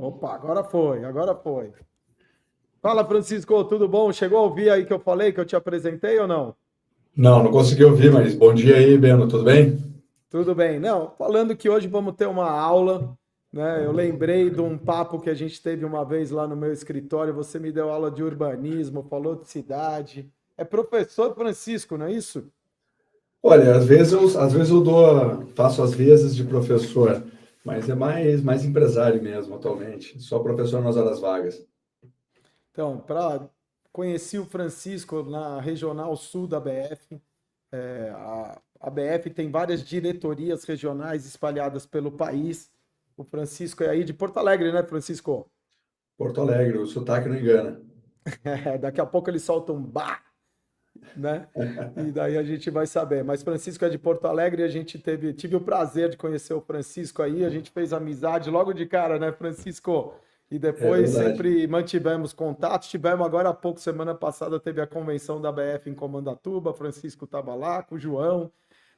Opa, agora foi, agora foi. Fala, Francisco, tudo bom? Chegou a ouvir aí que eu falei, que eu te apresentei ou não? Não consegui ouvir, mas bom dia aí, Beno, tudo bem? Tudo bem. Não, falando que hoje vamos ter uma aula, né? Eu lembrei de um papo que a gente teve uma vez lá no meu escritório. Você me deu aula de urbanismo, falou de cidade. É professor Francisco, não é isso? Olha, às vezes eu faço as vezes de professor, mas é mais empresário mesmo atualmente, só professor nas horas vagas. Então, conheci o Francisco na Regional Sul da BF. A BF tem várias diretorias regionais espalhadas pelo país. O Francisco é aí de Porto Alegre, né, Francisco? Porto Alegre, o sotaque não engana. Daqui a pouco ele solta um bah, né? E daí a gente vai saber. Mas Francisco é de Porto Alegre, e a gente tive o prazer de conhecer o Francisco aí, a gente fez amizade logo de cara, né, Francisco? E É depois verdade. sempre mantivemos contato. Tivemos agora há pouco, semana passada, teve a convenção da BF em Comandatuba, Francisco estava lá com o João,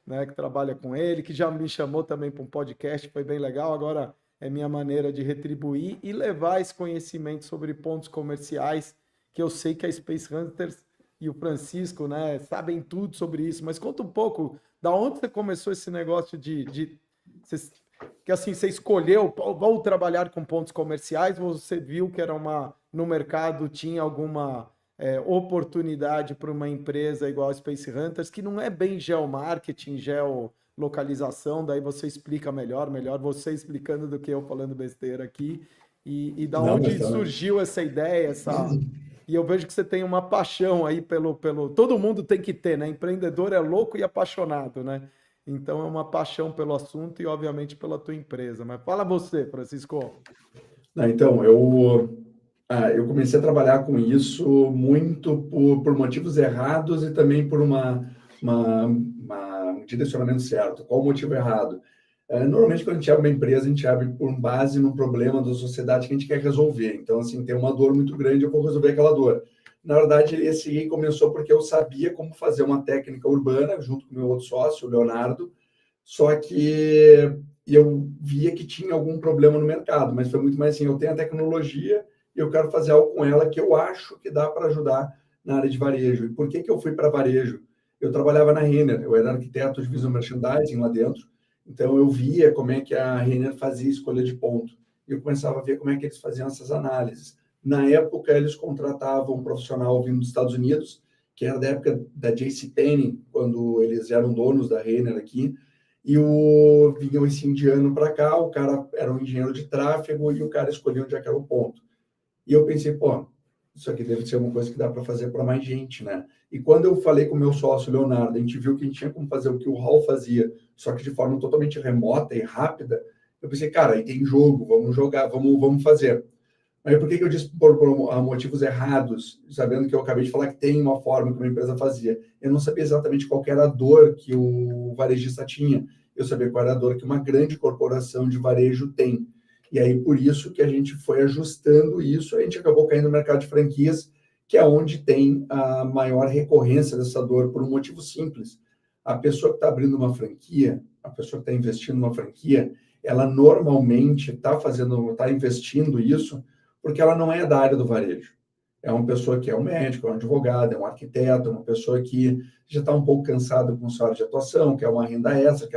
né, que trabalha com ele, que já me chamou também para um podcast, foi bem legal. Agora é minha maneira de retribuir e levar esse conhecimento sobre pontos comerciais, que eu sei que a Space Hunters e o Francisco, né, sabem tudo sobre isso. Mas conta um pouco, da onde você começou esse negócio vocês- que assim, você escolheu, vou trabalhar com pontos comerciais, ou você viu que era no mercado tinha alguma oportunidade para uma empresa igual a Space Hunters, que não é bem geomarketing, geolocalização, daí você explica melhor você explicando do que eu falando besteira aqui, e da Não, mas onde também. surgiu essa ideia, e eu vejo que você tem uma paixão aí todo mundo tem que ter, né? Empreendedor é louco e apaixonado, né? Então é uma paixão pelo assunto e, obviamente, pela tua empresa. Mas fala você, Francisco. Não, então, eu comecei a trabalhar com isso muito por motivos errados e também por um direcionamento certo. Qual o motivo errado? Normalmente, quando a gente abre uma empresa, a gente abre por base num problema da sociedade que a gente quer resolver. Então, assim, tem uma dor muito grande, eu vou resolver aquela dor. Na verdade, esse aí começou porque eu sabia como fazer uma técnica urbana, junto com o meu outro sócio, o Leonardo, só que eu via que tinha algum problema no mercado, mas foi muito mais assim, eu tenho a tecnologia e eu quero fazer algo com ela que eu acho que dá para ajudar na área de varejo. E por que eu fui para varejo? Eu trabalhava na Renner, eu era arquiteto de visual merchandising lá dentro, então eu via como é que a Renner fazia escolha de ponto. E eu começava a ver como é que eles faziam essas análises. Na época, eles contratavam um profissional vindo dos Estados Unidos, que era da época da JCPenney, quando eles eram donos da Renner aqui, e vinha esse indiano para cá, o cara era um engenheiro de tráfego e o cara escolheu onde é que era o ponto. E eu pensei, pô, isso aqui deve ser uma coisa que dá para fazer para mais gente, né? E quando eu falei com o meu sócio, Leonardo, a gente viu que a gente tinha como fazer o que o Hall fazia, só que de forma totalmente remota e rápida, eu pensei, cara, aí tem jogo, vamos jogar, vamos fazer. Aí por que eu disse por motivos errados, sabendo que eu acabei de falar que tem uma forma que uma empresa fazia? Eu não sabia exatamente qual era a dor que o varejista tinha. Eu sabia qual era a dor que uma grande corporação de varejo tem. E aí por isso que a gente foi ajustando isso, a gente acabou caindo no mercado de franquias, que é onde tem a maior recorrência dessa dor, por um motivo simples. A pessoa que está abrindo uma franquia, a pessoa que está investindo numa franquia, ela normalmente está investindo isso porque ela não é da área do varejo. É uma pessoa que é um médico, é um advogado, é um arquiteto, é uma pessoa que já está um pouco cansada com sua área de atuação, quer uma renda extra,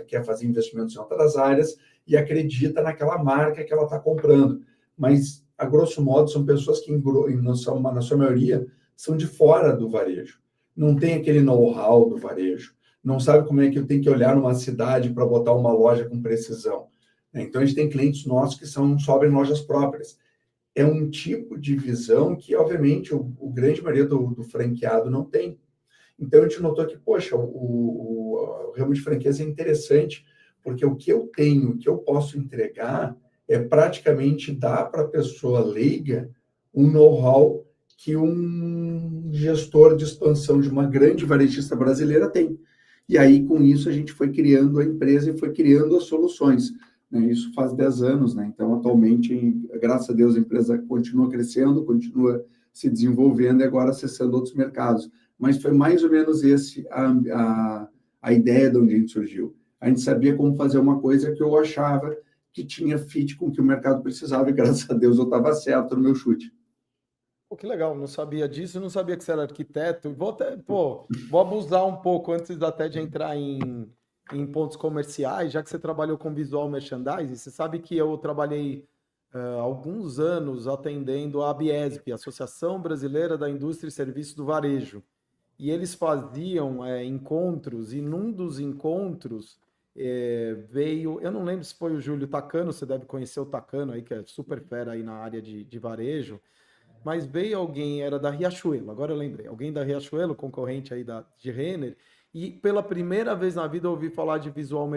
quer fazer investimentos em outras áreas e acredita naquela marca que ela está comprando. Mas, a grosso modo, são pessoas que, na sua maioria, são de fora do varejo. Não tem aquele know-how do varejo. Não sabe como é que eu tenho que olhar numa cidade para botar uma loja com precisão. Então, a gente tem clientes nossos que só abrem lojas próprias. É um tipo de visão que, obviamente, o grande maioria do franqueado não tem. Então, a gente notou que, poxa, o ramo de franquias é interessante, porque o que eu tenho, o que eu posso entregar, é praticamente dar para a pessoa leiga um know-how que um gestor de expansão de uma grande varejista brasileira tem. E aí, com isso, a gente foi criando a empresa e foi criando as soluções, né? Isso faz 10 anos, né? Então, atualmente, graças a Deus, a empresa continua crescendo, continua se desenvolvendo e agora acessando outros mercados. Mas foi mais ou menos a ideia de onde a gente surgiu. A gente sabia como fazer uma coisa que eu achava que tinha fit com o que o mercado precisava, e graças a Deus eu estava certo no meu chute. Pô, que legal, não sabia disso, não sabia que você era arquiteto. Vou até, pô, vou abusar um pouco antes até de entrar em pontos comerciais, já que você trabalhou com visual merchandising, você sabe que eu trabalhei alguns anos atendendo a ABESP, Associação Brasileira da Indústria e Serviços do Varejo. E eles faziam encontros, e num dos encontros veio, eu não lembro se foi o Júlio Tacano, você deve conhecer o Tacano aí, que é super fera aí na área de varejo, mas veio alguém, era da Riachuelo, agora eu lembrei, alguém da Riachuelo, concorrente aí de Renner, e pela primeira vez na vida eu ouvi falar de visual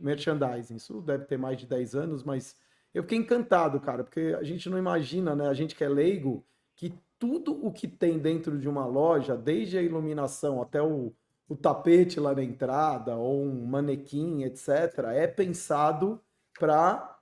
merchandising. Isso deve ter mais de 10 anos, mas eu fiquei encantado, cara, porque a gente não imagina, né, a gente que é leigo, que tudo o que tem dentro de uma loja, desde a iluminação até o tapete lá na entrada, ou um manequim, etc., é pensado para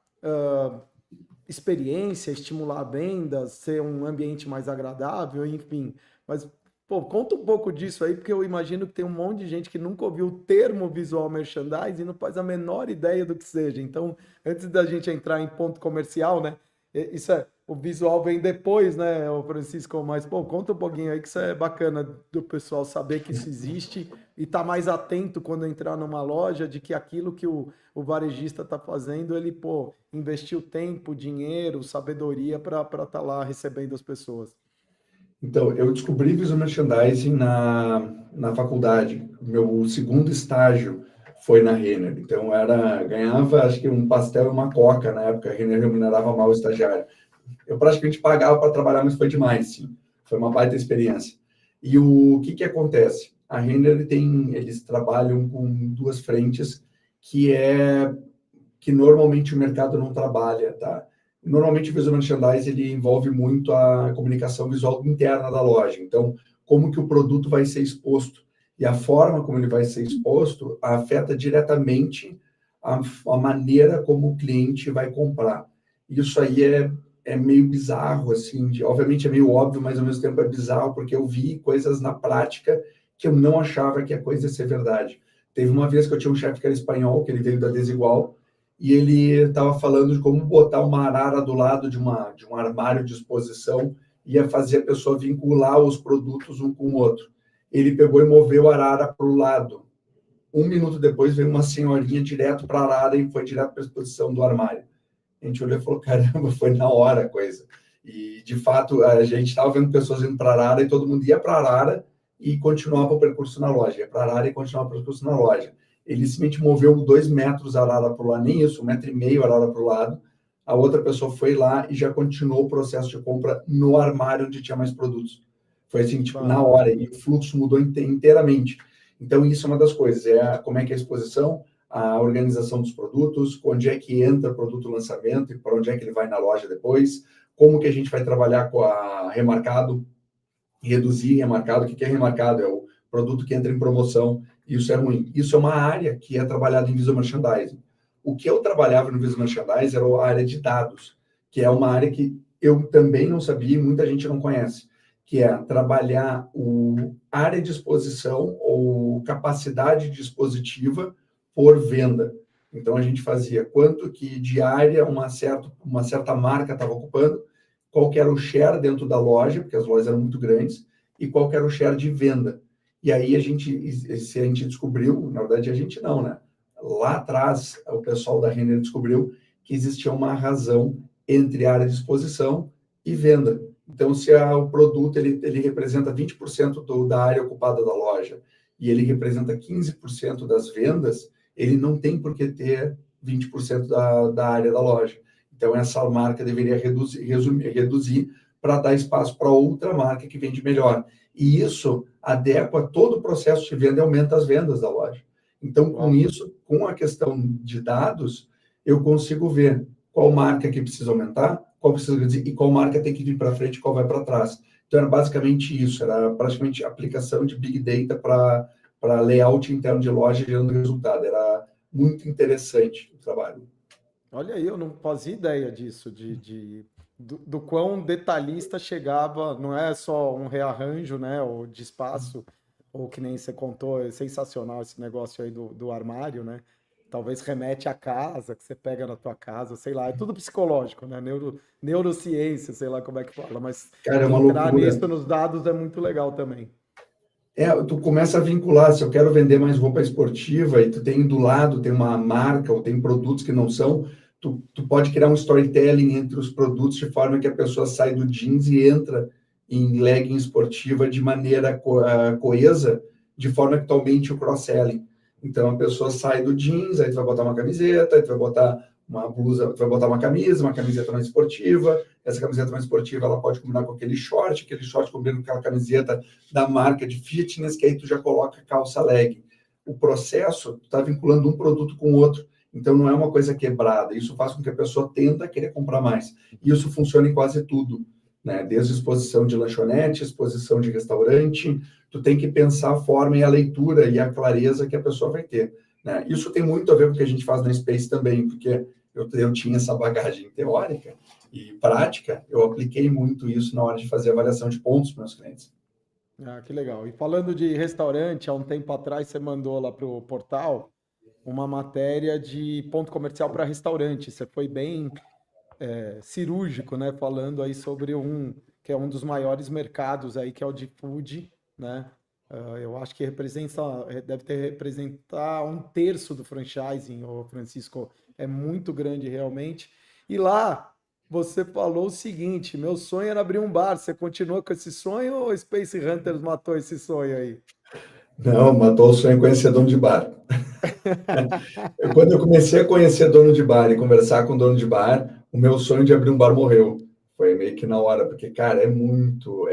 experiência, estimular vendas, ser um ambiente mais agradável, enfim. Mas, pô, conta um pouco disso aí, porque eu imagino que tem um monte de gente que nunca ouviu o termo visual merchandising e não faz a menor ideia do que seja. Então, antes da gente entrar em ponto comercial, né? Isso é, o visual vem depois, né, o Francisco? Mas, pô, conta um pouquinho aí que isso é bacana do pessoal saber que isso existe e estar mais atento quando entrar numa loja de que aquilo que o varejista está fazendo, ele, pô, investiu tempo, dinheiro, sabedoria para estar lá recebendo as pessoas. Então, eu descobri visual merchandising na faculdade. Meu segundo estágio foi na Renner. Então, ganhava, acho que um pastel e uma coca na época. A Renner remunerava mal o estagiário. Eu praticamente pagava para trabalhar, mas foi demais, sim. Foi uma baita experiência. E o que acontece? A Renner eles trabalham com duas frentes que normalmente o mercado não trabalha, tá? Normalmente o visual merchandising ele envolve muito a comunicação visual interna da loja. Então, como que o produto vai ser exposto e a forma como ele vai ser exposto afeta diretamente a maneira como o cliente vai comprar. Isso aí é meio bizarro, assim, obviamente é meio óbvio, mas ao mesmo tempo é bizarro, porque eu vi coisas na prática que eu não achava que a coisa ia ser verdade. Teve uma vez que eu tinha um chefe que era espanhol, que ele veio da Desigual, e ele estava falando de como botar uma arara do lado de um armário de exposição ia fazer a pessoa vincular os produtos um com o outro. Ele pegou e moveu a arara para o lado. Um minuto depois veio uma senhorinha direto para a arara e foi direto para a exposição do armário. A gente olhou e falou, caramba, foi na hora a coisa. E, de fato, a gente estava vendo pessoas indo para a arara e todo mundo ia para a arara e continuava o percurso na loja. Ia para a arara e continuava o percurso na loja. Ele simplesmente moveu 2 metros a arara para o lado, nem isso, 1,5 metro a arara para o lado. A outra pessoa foi lá e já continuou o processo de compra no armário onde tinha mais produtos. Foi assim, tipo, na hora, e o fluxo mudou inteiramente. Então, isso é uma das coisas, como é que é a exposição, a organização dos produtos, onde é que entra o produto lançamento e para onde é que ele vai na loja depois, como que a gente vai trabalhar com a remarcado, reduzir remarcado. O que é remarcado? É o produto que entra em promoção, e isso é ruim. Isso é uma área que é trabalhada em visual merchandising. O que eu trabalhava no visual merchandising era a área de dados, que é uma área que eu também não sabia e muita gente não conhece, que é trabalhar a área de exposição ou capacidade dispositiva por venda. Então, a gente fazia quanto que de área uma certa marca estava ocupando, qual que era o share dentro da loja, porque as lojas eram muito grandes, e qual que era o share de venda. E aí a gente descobriu, na verdade a gente não, né? Lá atrás, o pessoal da Renner descobriu que existia uma razão entre área de exposição e venda. Então, se o produto ele representa 20% da área ocupada da loja e ele representa 15% das vendas, ele não tem por que ter 20% da área da loja. Então, essa marca deveria reduzir para dar espaço para outra marca que vende melhor. E isso adequa todo o processo de venda e aumenta as vendas da loja. Então, com isso, com a questão de dados, eu consigo ver qual marca que precisa aumentar, qual precisa reduzir e qual marca tem que vir para frente e qual vai para trás. Então, era basicamente isso, era praticamente aplicação de Big Data para layout interno de loja gerando resultado. Era muito interessante o trabalho. Olha aí, eu não fazia ideia disso, do quão detalhista chegava, não é só um rearranjo, né, ou de espaço, ou que nem você contou, é sensacional esse negócio aí do armário, né? talvez remete à casa, que você pega na tua casa, sei lá, é tudo psicológico, né? Neurociência, sei lá como é que fala, mas Cara, é uma entrar loucura. nisso nos dados é muito legal também. Tu começa a vincular, se eu quero vender mais roupa esportiva e tu tem do lado, tem uma marca ou tem produtos que não são, tu pode criar um storytelling entre os produtos de forma que a pessoa sai do jeans e entra em legging esportiva de maneira coesa, de forma que tu aumente o cross-selling. Então a pessoa sai do jeans, aí tu vai botar uma camiseta, aí tu vai botar uma blusa, tu vai botar uma camisa, uma camiseta mais esportiva, essa camiseta mais esportiva ela pode combinar com aquele short combina com aquela camiseta da marca de fitness, que aí tu já coloca calça leg. O processo, tu está vinculando um produto com o outro, então não é uma coisa quebrada. Isso faz com que a pessoa tenda a querer comprar mais. E isso funciona em quase tudo, né? Desde exposição de lanchonete, exposição de restaurante, tu tem que pensar a forma e a leitura e a clareza que a pessoa vai ter, né? Isso tem muito a ver com o que a gente faz na Space também, porque eu tinha essa bagagem teórica e prática, eu apliquei muito isso na hora de fazer avaliação de pontos para meus clientes. Ah, que legal. E falando de restaurante, há um tempo atrás você mandou lá para o portal uma matéria de ponto comercial para restaurante. Você foi bem cirúrgico, né? Falando aí sobre que é um dos maiores mercados aí, que é o de food, né? Eu acho que deve representar um terço do franchising, o Francisco, é muito grande realmente. E lá você falou o seguinte: meu sonho era abrir um bar. Você continua com esse sonho ou o Space Hunters matou esse sonho aí? Não, matou o sonho conhecer dono de bar. Quando eu comecei a conhecer dono de bar e conversar com dono de bar, o meu sonho de abrir um bar morreu. Foi meio que na hora, porque, cara, é muito.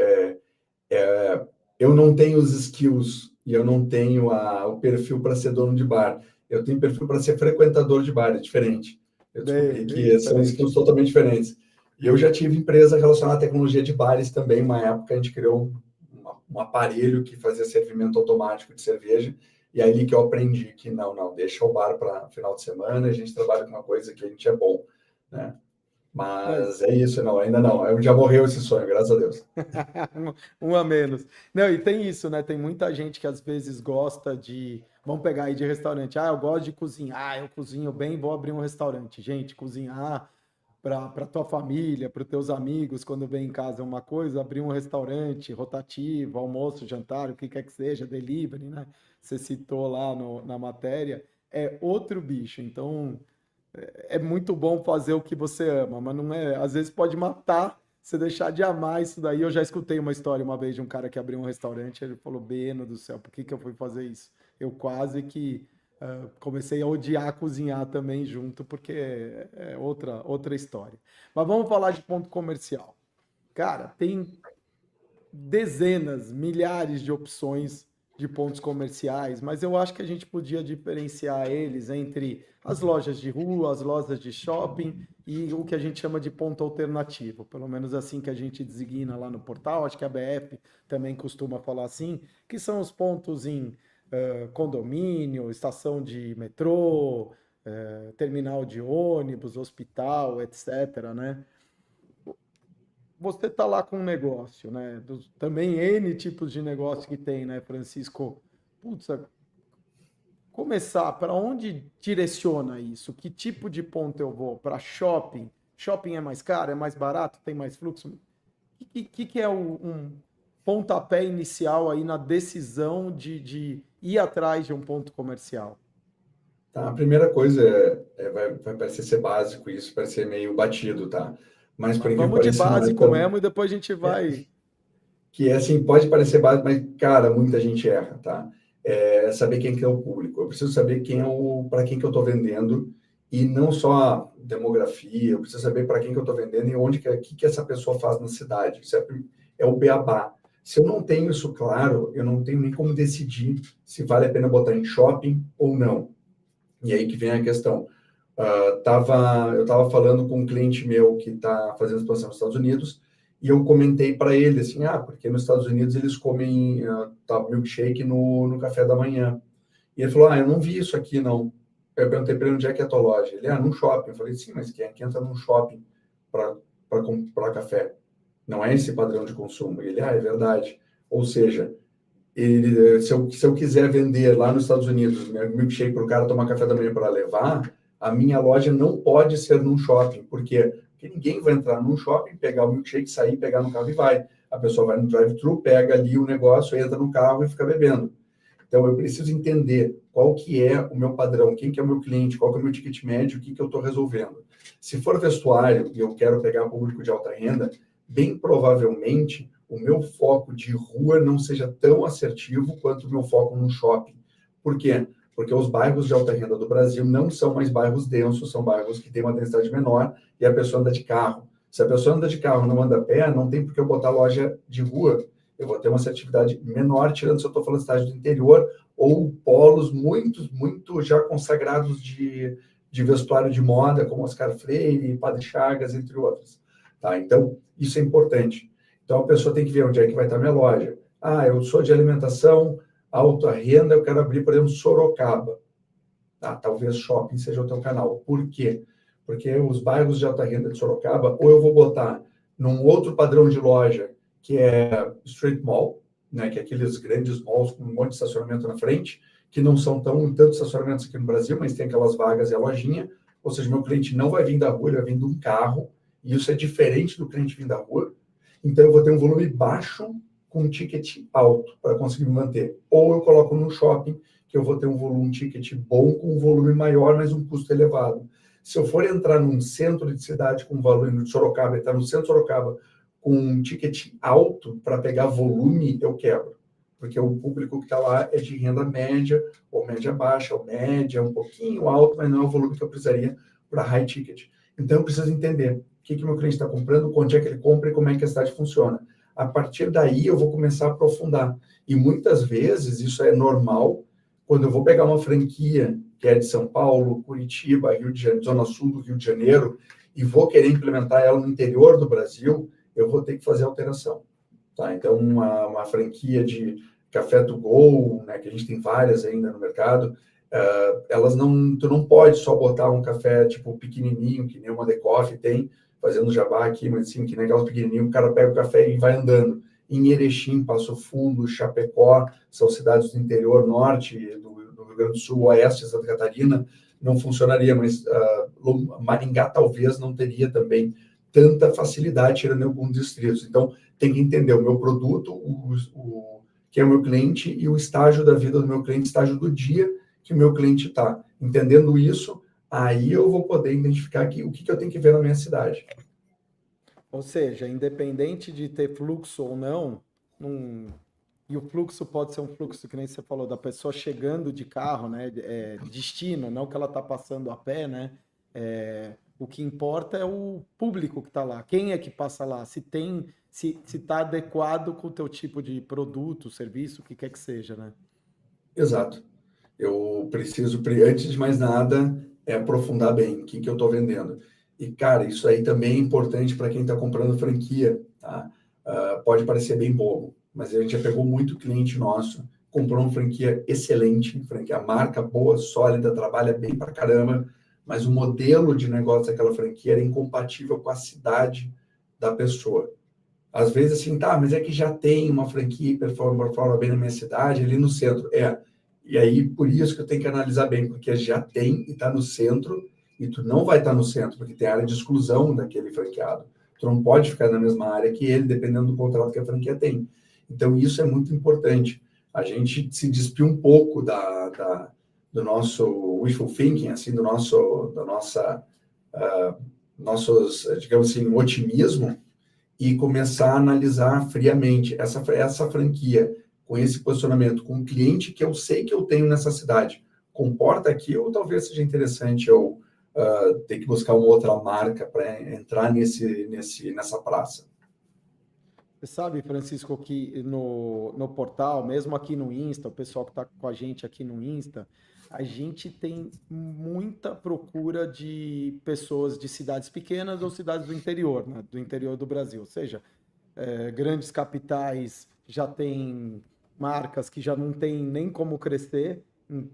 Eu não tenho os skills e eu não tenho o perfil para ser dono de bar. Eu tenho perfil para ser frequentador de bar, é diferente. Eu Bem, descobri bem que são diferente. skills totalmente diferentes. E eu já tive empresa relacionada à tecnologia de bares também. Uma época a gente criou um aparelho que fazia servimento automático de cerveja. E aí ali que eu aprendi que não, deixa o bar para final de semana, a gente trabalha com uma coisa que a gente é bom, né? Mas Mas é isso, não, ainda não. Já morreu esse sonho, graças a Deus. um a menos. Não, e tem isso, né? Tem muita gente que às vezes gosta de. Vamos pegar aí de restaurante. Ah, eu gosto de cozinhar. Ah, eu cozinho bem, vou abrir um restaurante. Gente, cozinhar para tua família, para os teus amigos, quando vem em casa é uma coisa, abrir um restaurante rotativo, almoço, jantar, o que quer que seja, delivery, né? Você citou lá na matéria, é outro bicho. Então, é muito bom fazer o que você ama, mas não é, às vezes pode matar você deixar de amar isso daí. Eu já escutei uma história uma vez de um cara que abriu um restaurante, ele falou: Beno do céu, por que que eu fui fazer isso? Eu quase que comecei a odiar cozinhar também junto, porque é outra história. Mas vamos falar de ponto comercial. Cara, tem dezenas, milhares de opções de pontos comerciais, mas eu acho que a gente podia diferenciar eles entre as lojas de rua, as lojas de shopping e o que a gente chama de ponto alternativo, pelo menos assim que a gente designa lá no portal, acho que a BF também costuma falar assim, que são os pontos em condomínio, estação de metrô, terminal de ônibus, hospital, etc, né? Você está lá com um negócio, né? Também N tipos de negócio que tem, né, Francisco? Putz, começar, para onde direciona isso? Que tipo de ponto eu vou? Para shopping? Shopping é mais caro, é mais barato, tem mais fluxo? O que é um pontapé inicial aí na decisão de ir atrás de um ponto comercial? Tá, a primeira coisa vai parecer ser básico isso, parecer meio batido, tá? Mas por incrível que Vamos de pareça, não é básico tão. mesmo e depois a gente vai. Que é assim, pode parecer básico, mas, cara, muita gente erra, tá? É saber quem que é o público. Eu preciso saber para quem que eu estou vendendo, e não só a demografia, eu preciso saber para quem que eu estou vendendo e onde que essa pessoa faz na cidade. Isso é o beabá. Se eu não tenho isso claro, eu não tenho nem como decidir se vale a pena botar em shopping ou não. E aí que vem a questão. Eu estava falando com um cliente meu que está fazendo expansão nos Estados Unidos e eu comentei para ele assim, porque nos Estados Unidos eles comem milkshake no café da manhã. E ele falou, eu não vi isso aqui, não. Eu perguntei para ele onde é que é a tua loja. Ele, num shopping. Eu falei, sim, mas quem é que entra num shopping para comprar café? Não é esse padrão de consumo. E ele, é verdade. Ou seja, Se eu quiser vender lá nos Estados Unidos, meu milkshake para o cara tomar café da manhã para levar, a minha loja não pode ser num shopping. Por quê? Porque ninguém vai entrar num shopping, pegar o milkshake, sair, pegar no carro e vai. A pessoa vai no drive-thru, pega ali o negócio, entra no carro e fica bebendo. Então, eu preciso entender qual que é o meu padrão, quem que é o meu cliente, qual que é o meu ticket médio, o que que eu estou resolvendo. Se for vestuário e eu quero pegar público de alta renda, bem provavelmente o meu foco de rua não seja tão assertivo quanto o meu foco no shopping. Por quê? Porque os bairros de alta renda do Brasil não são mais bairros densos, são bairros que têm uma densidade menor e a pessoa anda de carro. Se a pessoa anda de carro, não anda a pé, não tem por que eu botar loja de rua. Eu vou ter uma assertividade menor, tirando se eu estou falando de cidade do interior ou polos muito já consagrados de vestuário de moda, como Oscar Freire, Padre Chagas, entre outros. Tá? Então, isso é importante. Então, a pessoa tem que ver onde é que vai estar a minha loja. Ah, eu sou de alimentação, alta renda, eu quero abrir, por exemplo, Sorocaba. Tá? Talvez shopping seja o teu canal. Por quê? Porque os bairros de alta renda de Sorocaba, ou eu vou botar num outro padrão de loja, que é Street Mall, né, que é aqueles grandes malls com um monte de estacionamento na frente, que não são tantos estacionamentos aqui no Brasil, mas tem aquelas vagas e a lojinha, ou seja, meu cliente não vai vir da rua, ele vai vir de um carro, e isso é diferente do cliente vir da rua, então eu vou ter um volume baixo com um ticket alto para conseguir me manter. Ou eu coloco no shopping, que eu vou ter um volume ticket bom com um volume maior, mas um custo elevado. Se eu for entrar num centro de cidade com valor de Sorocaba, entrar no centro de Sorocaba com um ticket alto para pegar volume, eu quebro. Porque o público que está lá é de renda média, ou média baixa, ou média, um pouquinho alto, mas não é o volume que eu precisaria para high ticket. Então, eu preciso entender o que o meu cliente está comprando, onde é que ele compra e como é que a cidade funciona. A partir daí, eu vou começar a aprofundar. E muitas vezes, isso é normal, quando eu vou pegar uma franquia que é de São Paulo, Curitiba, Rio de Janeiro, Zona Sul do Rio de Janeiro, e vou querer implementar ela no interior do Brasil, eu vou ter que fazer alteração. Tá? Então, uma franquia de café to go, né, que a gente tem várias ainda no mercado, elas não, tu não pode só botar um café tipo pequenininho, que nem uma The Coffee tem, fazendo jabá aqui, mas assim, que nem aquelas pequenininhas, o cara pega o café e vai andando. Em Erechim, Passo Fundo, Chapecó, são cidades do interior norte, do Rio Grande do Sul, oeste, Santa Catarina, não funcionaria, mas Maringá talvez não teria também tanta facilidade, tirando alguns distritos. Então, tem que entender o meu produto, quem é o meu cliente e o estágio da vida do meu cliente, estágio do dia que o meu cliente está. Entendendo isso, aí eu vou poder identificar aqui o que eu tenho que ver na minha cidade. Ou seja, independente de ter fluxo ou não, e o fluxo pode ser um fluxo, que nem você falou, da pessoa chegando de carro, né? Destino, não que ela está passando a pé, né? O que importa é o público que está lá. Quem é que passa lá? Se está adequado com o teu tipo de produto, serviço, o que quer que seja, né? Exato. Eu preciso, antes de mais nada, aprofundar bem o que eu estou vendendo. E, cara, isso aí também é importante para quem está comprando franquia, tá? Pode parecer bem bobo, mas a gente já pegou muito cliente nosso, comprou uma franquia excelente, franquia, marca boa, sólida, trabalha bem pra caramba, mas o modelo de negócio daquela franquia era incompatível com a cidade da pessoa. Às vezes, assim, tá, mas é que já tem uma franquia que performa bem na minha cidade, ali no centro. E aí, por isso que eu tenho que analisar bem, porque já tem e está no centro, e tu não vai estar no centro, porque tem área de exclusão daquele franqueado. Tu não pode ficar na mesma área que ele, dependendo do contrato que a franquia tem. Então, isso é muito importante. A gente se despir um pouco do nosso wishful thinking, assim, da nossa, nossos, digamos assim, otimismo, e começar a analisar friamente essa franquia, com esse posicionamento, com um cliente que eu sei que eu tenho nessa cidade, comporta aqui, ou talvez seja interessante eu ter que buscar uma outra marca para entrar nessa praça. Você sabe, Francisco, que no portal, mesmo aqui no Insta, o pessoal que está com a gente aqui no Insta, a gente tem muita procura de pessoas de cidades pequenas ou cidades do interior, né? Do interior do Brasil. Ou seja, grandes capitais já têm marcas que já não tem nem como crescer.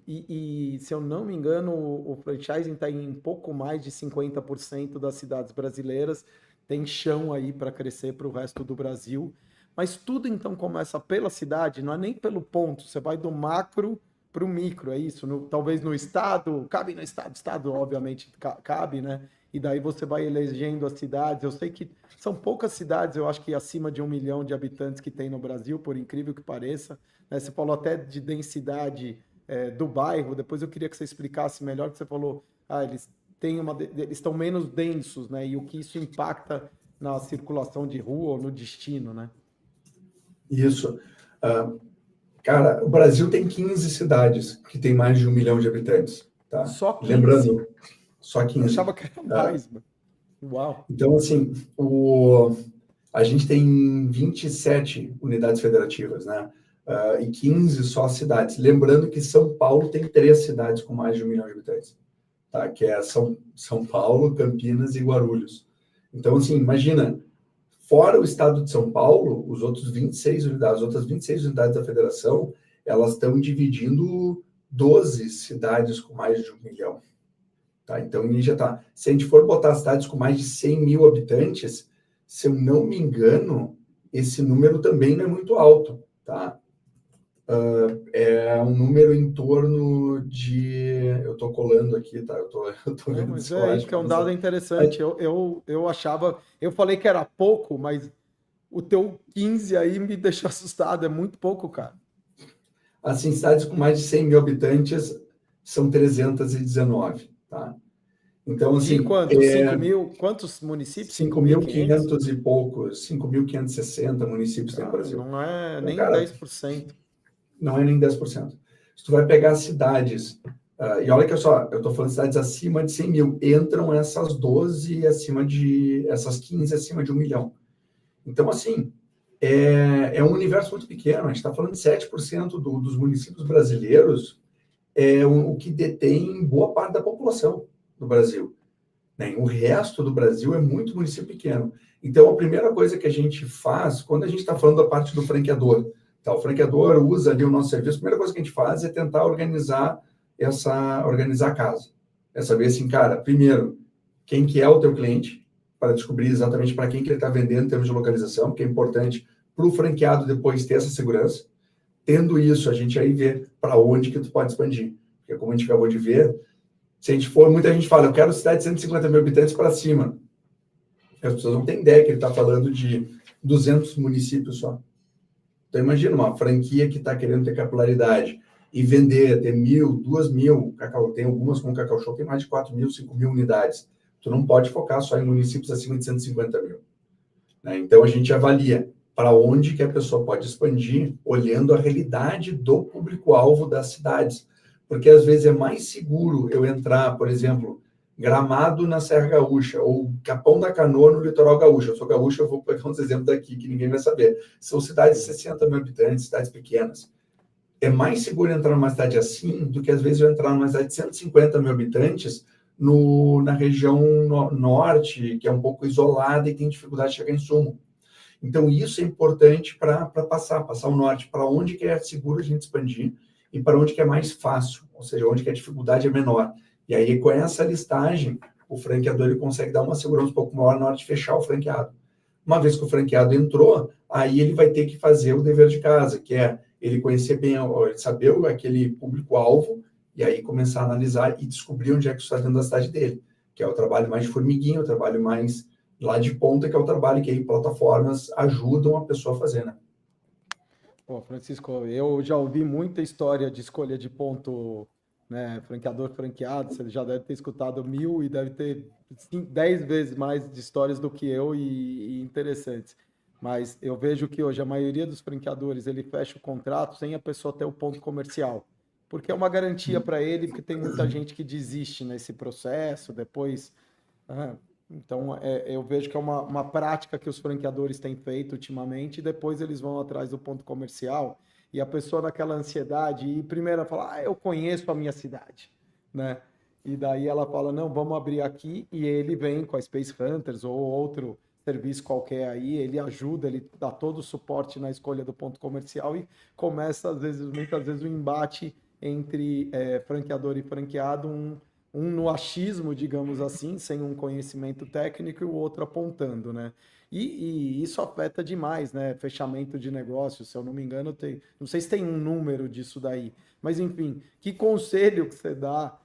E se eu não me engano, o franchising está em pouco mais de 50% das cidades brasileiras. Tem chão aí para crescer para o resto do Brasil. Mas tudo então começa pela cidade, não é nem pelo ponto, você vai do macro para o micro, é isso? Talvez no estado, cabe no estado obviamente cabe, né? E daí você vai elegendo as cidades. Eu sei que são poucas cidades, eu acho que acima de 1 milhão de habitantes que tem no Brasil, por incrível que pareça. Né? Você falou até de densidade do bairro, depois eu queria que você explicasse melhor, que você falou, eles têm eles estão menos densos, né? E o que isso impacta na circulação de rua ou no destino, né? Isso. Ah, cara, o Brasil tem 15 cidades que tem mais de 1 milhão de habitantes, tá? Só 15? Lembrando, só Eu 15. achava que era Ah, mais, mano. Uau. então, assim, a gente tem 27 unidades federativas, né? E 15 só cidades. Lembrando que São Paulo tem 3 cidades com mais de 1 milhão de habitantes, tá? Que é São Paulo, Campinas e Guarulhos. Então, assim, imagina, fora o estado de São Paulo, os outros 26 unidades, as outras 26 unidades da federação, elas estão dividindo 12 cidades com mais de 1 milhão. Tá? Então, aí já tá. Se a gente for botar cidades com mais de 100 mil habitantes, se eu não me engano, esse número também não é muito alto. Tá? É um número em torno de. Eu estou colando aqui, tá? Eu tô Não, vendo mas se eu é aí acho. porque é um dado interessante. Eu achava, eu falei que era pouco, mas o teu 15 aí me deixou assustado. É muito pouco, cara. Assim, cidades com mais de 100 mil habitantes são 319, tá? Então, De assim, quantos? 5 mil? Quantos municípios? 5.500? 5.500 e poucos, 5.560 municípios tem no Cara, Brasil. não é Então, nem cara, 10%. não é nem 10%. Se tu vai pegar cidades, e olha que eu estou falando de cidades acima de 100 mil, entram essas 12 acima de, essas 15 acima de 1 milhão. Então, assim, é um universo muito pequeno, a gente está falando de 7% dos municípios brasileiros, o que detém boa parte da população do Brasil. Né? O resto do Brasil é muito município pequeno. Então, a primeira coisa que a gente faz, quando a gente está falando da parte do franqueador, tá? O franqueador usa ali o nosso serviço, a primeira coisa que a gente faz é tentar organizar a casa. É saber assim, cara, primeiro, quem que é o teu cliente, para descobrir exatamente para quem que ele está vendendo em termos de localização, que é importante para o franqueado depois ter essa segurança. Tendo isso, a gente aí vê para onde que tu pode expandir. Porque como a gente acabou de ver, se a gente for, muita gente fala, eu quero cidade de 150 mil habitantes para cima. As pessoas não têm ideia que ele está falando de 200 municípios só. Então, imagina uma franquia que está querendo ter capilaridade e vender, ter 1.000, 2.000, tem algumas como o Cacau Show, tem mais de 4.000, 5.000 unidades. Tu não pode focar só em municípios acima de 150 mil. Né? Então, a gente avalia para onde que a pessoa pode expandir, olhando a realidade do público-alvo das cidades. Porque, às vezes, é mais seguro eu entrar, por exemplo, Gramado na Serra Gaúcha, ou Capão da Canoa no Litoral Gaúcho. Eu sou gaúcho, eu vou pegar uns exemplos daqui que ninguém vai saber. São cidades de 60 mil habitantes, cidades pequenas. É mais seguro entrar numa cidade assim do que, às vezes, eu entrar numa cidade de 150 mil habitantes na região norte, que é um pouco isolada e tem dificuldade de chegar em insumo. Então, isso é importante para passar o norte, para onde que é seguro a gente expandir e para onde que é mais fácil, ou seja, onde que a dificuldade é menor. E aí, com essa listagem, o franqueador ele consegue dar uma segurança um pouco maior na hora de fechar o franqueado. Uma vez que o franqueado entrou, aí ele vai ter que fazer o dever de casa, que é ele conhecer bem, saber aquele público-alvo, e aí começar a analisar e descobrir onde é que está dentro da cidade dele, que é o trabalho mais de formiguinha, o trabalho mais lá de ponta, que é o trabalho que aí plataformas ajudam a pessoa a fazer, né? Pô, Francisco, eu já ouvi muita história de escolha de ponto, né, franqueador franqueado, você já deve ter escutado 1.000 e deve ter 10 vezes mais de histórias do que eu e interessantes. Mas eu vejo que hoje a maioria dos franqueadores, ele fecha o contrato sem a pessoa ter o ponto comercial, porque é uma garantia para ele, porque tem muita gente que desiste nesse processo, depois... Então, eu vejo que é uma prática que os franqueadores têm feito ultimamente, e depois eles vão atrás do ponto comercial, e a pessoa naquela ansiedade, e primeiro ela fala, eu conheço a minha cidade, né? E daí ela fala, não, vamos abrir aqui, e ele vem com a Space Hunters ou outro serviço qualquer aí, ele ajuda, ele dá todo o suporte na escolha do ponto comercial e começa, às vezes, muitas vezes, o embate entre franqueador e franqueado, um no achismo, digamos assim, sem um conhecimento técnico, e o outro apontando, né? E isso afeta demais, né? Fechamento de negócio, se eu não me engano, não sei se tem um número disso daí, mas enfim, que conselho que você dá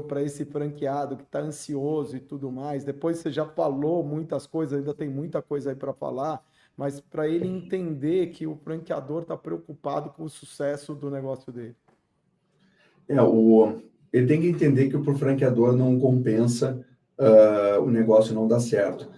para esse franqueado que está ansioso e tudo mais? Depois você já falou muitas coisas, ainda tem muita coisa aí para falar, mas para ele entender que o franqueador está preocupado com o sucesso do negócio dele. É, ele tem que entender que para o franqueador não compensa o negócio não dar certo.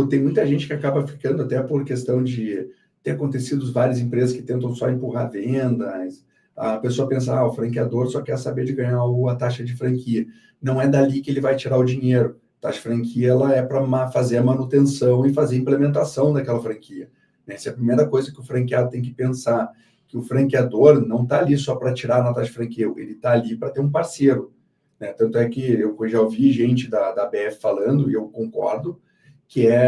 Tem muita gente que acaba ficando até por questão de ter acontecido várias empresas que tentam só empurrar vendas. A pessoa pensa, o franqueador só quer saber de ganhar a taxa de franquia. Não é dali que ele vai tirar o dinheiro. A taxa de franquia ela é para fazer a manutenção e fazer a implementação daquela franquia. Essa é a primeira coisa que o franqueado tem que pensar, que o franqueador não está ali só para tirar a nota de franquia, ele está ali para ter um parceiro. Né? Tanto é que eu já ouvi gente da BF falando, e eu concordo,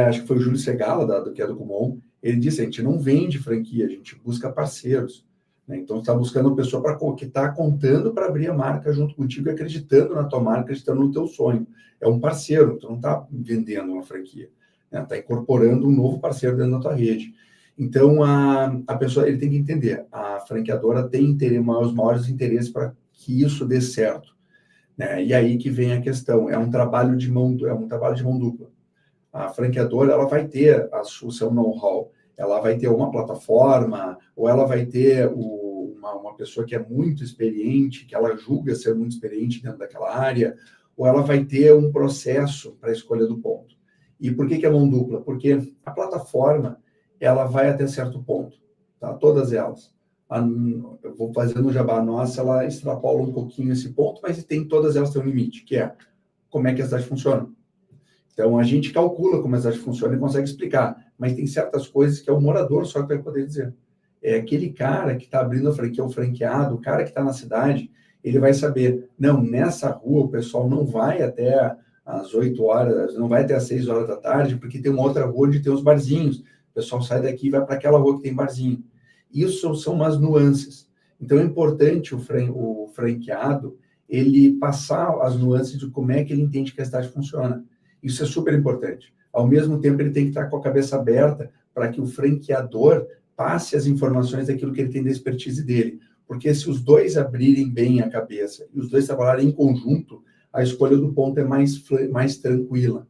acho que foi o Júlio Segala, que é do Kumon, ele disse, a gente não vende franquia, a gente busca parceiros. Né? Então, você está buscando uma pessoa que está contando para abrir a marca junto contigo, acreditando na tua marca, acreditando no teu sonho. É um parceiro, tu não está vendendo uma franquia. Está incorporando um novo parceiro dentro da tua rede. Então, a pessoa ele tem que entender, a franqueadora tem os maiores interesses para que isso dê certo. Né? E aí que vem a questão, é um trabalho de mão dupla. A franqueadora ela vai ter o seu know-how, ela vai ter uma plataforma, ou ela vai ter uma pessoa que é muito experiente, que ela julga ser muito experiente dentro daquela área, ou ela vai ter um processo para a escolha do ponto. E por que é mão dupla? Porque a plataforma ela vai até certo ponto, tá? Todas elas. Eu vou fazendo o jabá nossa, ela extrapola um pouquinho esse ponto, mas todas elas têm um limite, que é como é que a cidade funciona. Então, a gente calcula como a cidade funciona e consegue explicar, mas tem certas coisas que é o morador só que vai poder dizer. É aquele cara que está abrindo a franquia, o franqueado, o cara que está na cidade, ele vai saber, não, nessa rua o pessoal não vai até às 8 horas, não vai até às 6 horas da tarde, porque tem uma outra rua onde tem os barzinhos. O pessoal sai daqui e vai para aquela rua que tem barzinho. Isso são umas nuances. Então, é importante o franqueado, ele passar as nuances de como é que ele entende que a cidade funciona. Isso é super importante. Ao mesmo tempo, ele tem que estar com a cabeça aberta para que o franqueador passe as informações daquilo que ele tem da expertise dele. Porque se os dois abrirem bem a cabeça e os dois trabalharem em conjunto, a escolha do ponto é mais tranquila.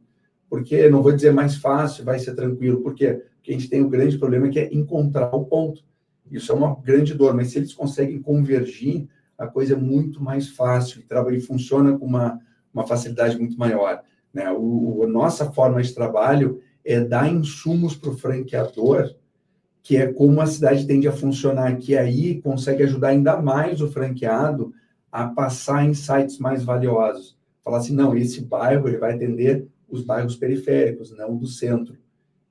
Porque, não vou dizer mais fácil, vai ser tranquilo. Por quê? Porque a gente tem um grande problema que é encontrar o ponto. Isso é uma grande dor, mas se eles conseguem convergir, a coisa é muito mais fácil e funciona com uma facilidade muito maior. Né? A nossa forma de trabalho é dar insumos para o franqueador, que é como a cidade tende a funcionar, que aí consegue ajudar ainda mais o franqueado a passar insights mais valiosos. Falar assim, não, esse bairro ele vai atender os bairros periféricos, não do centro.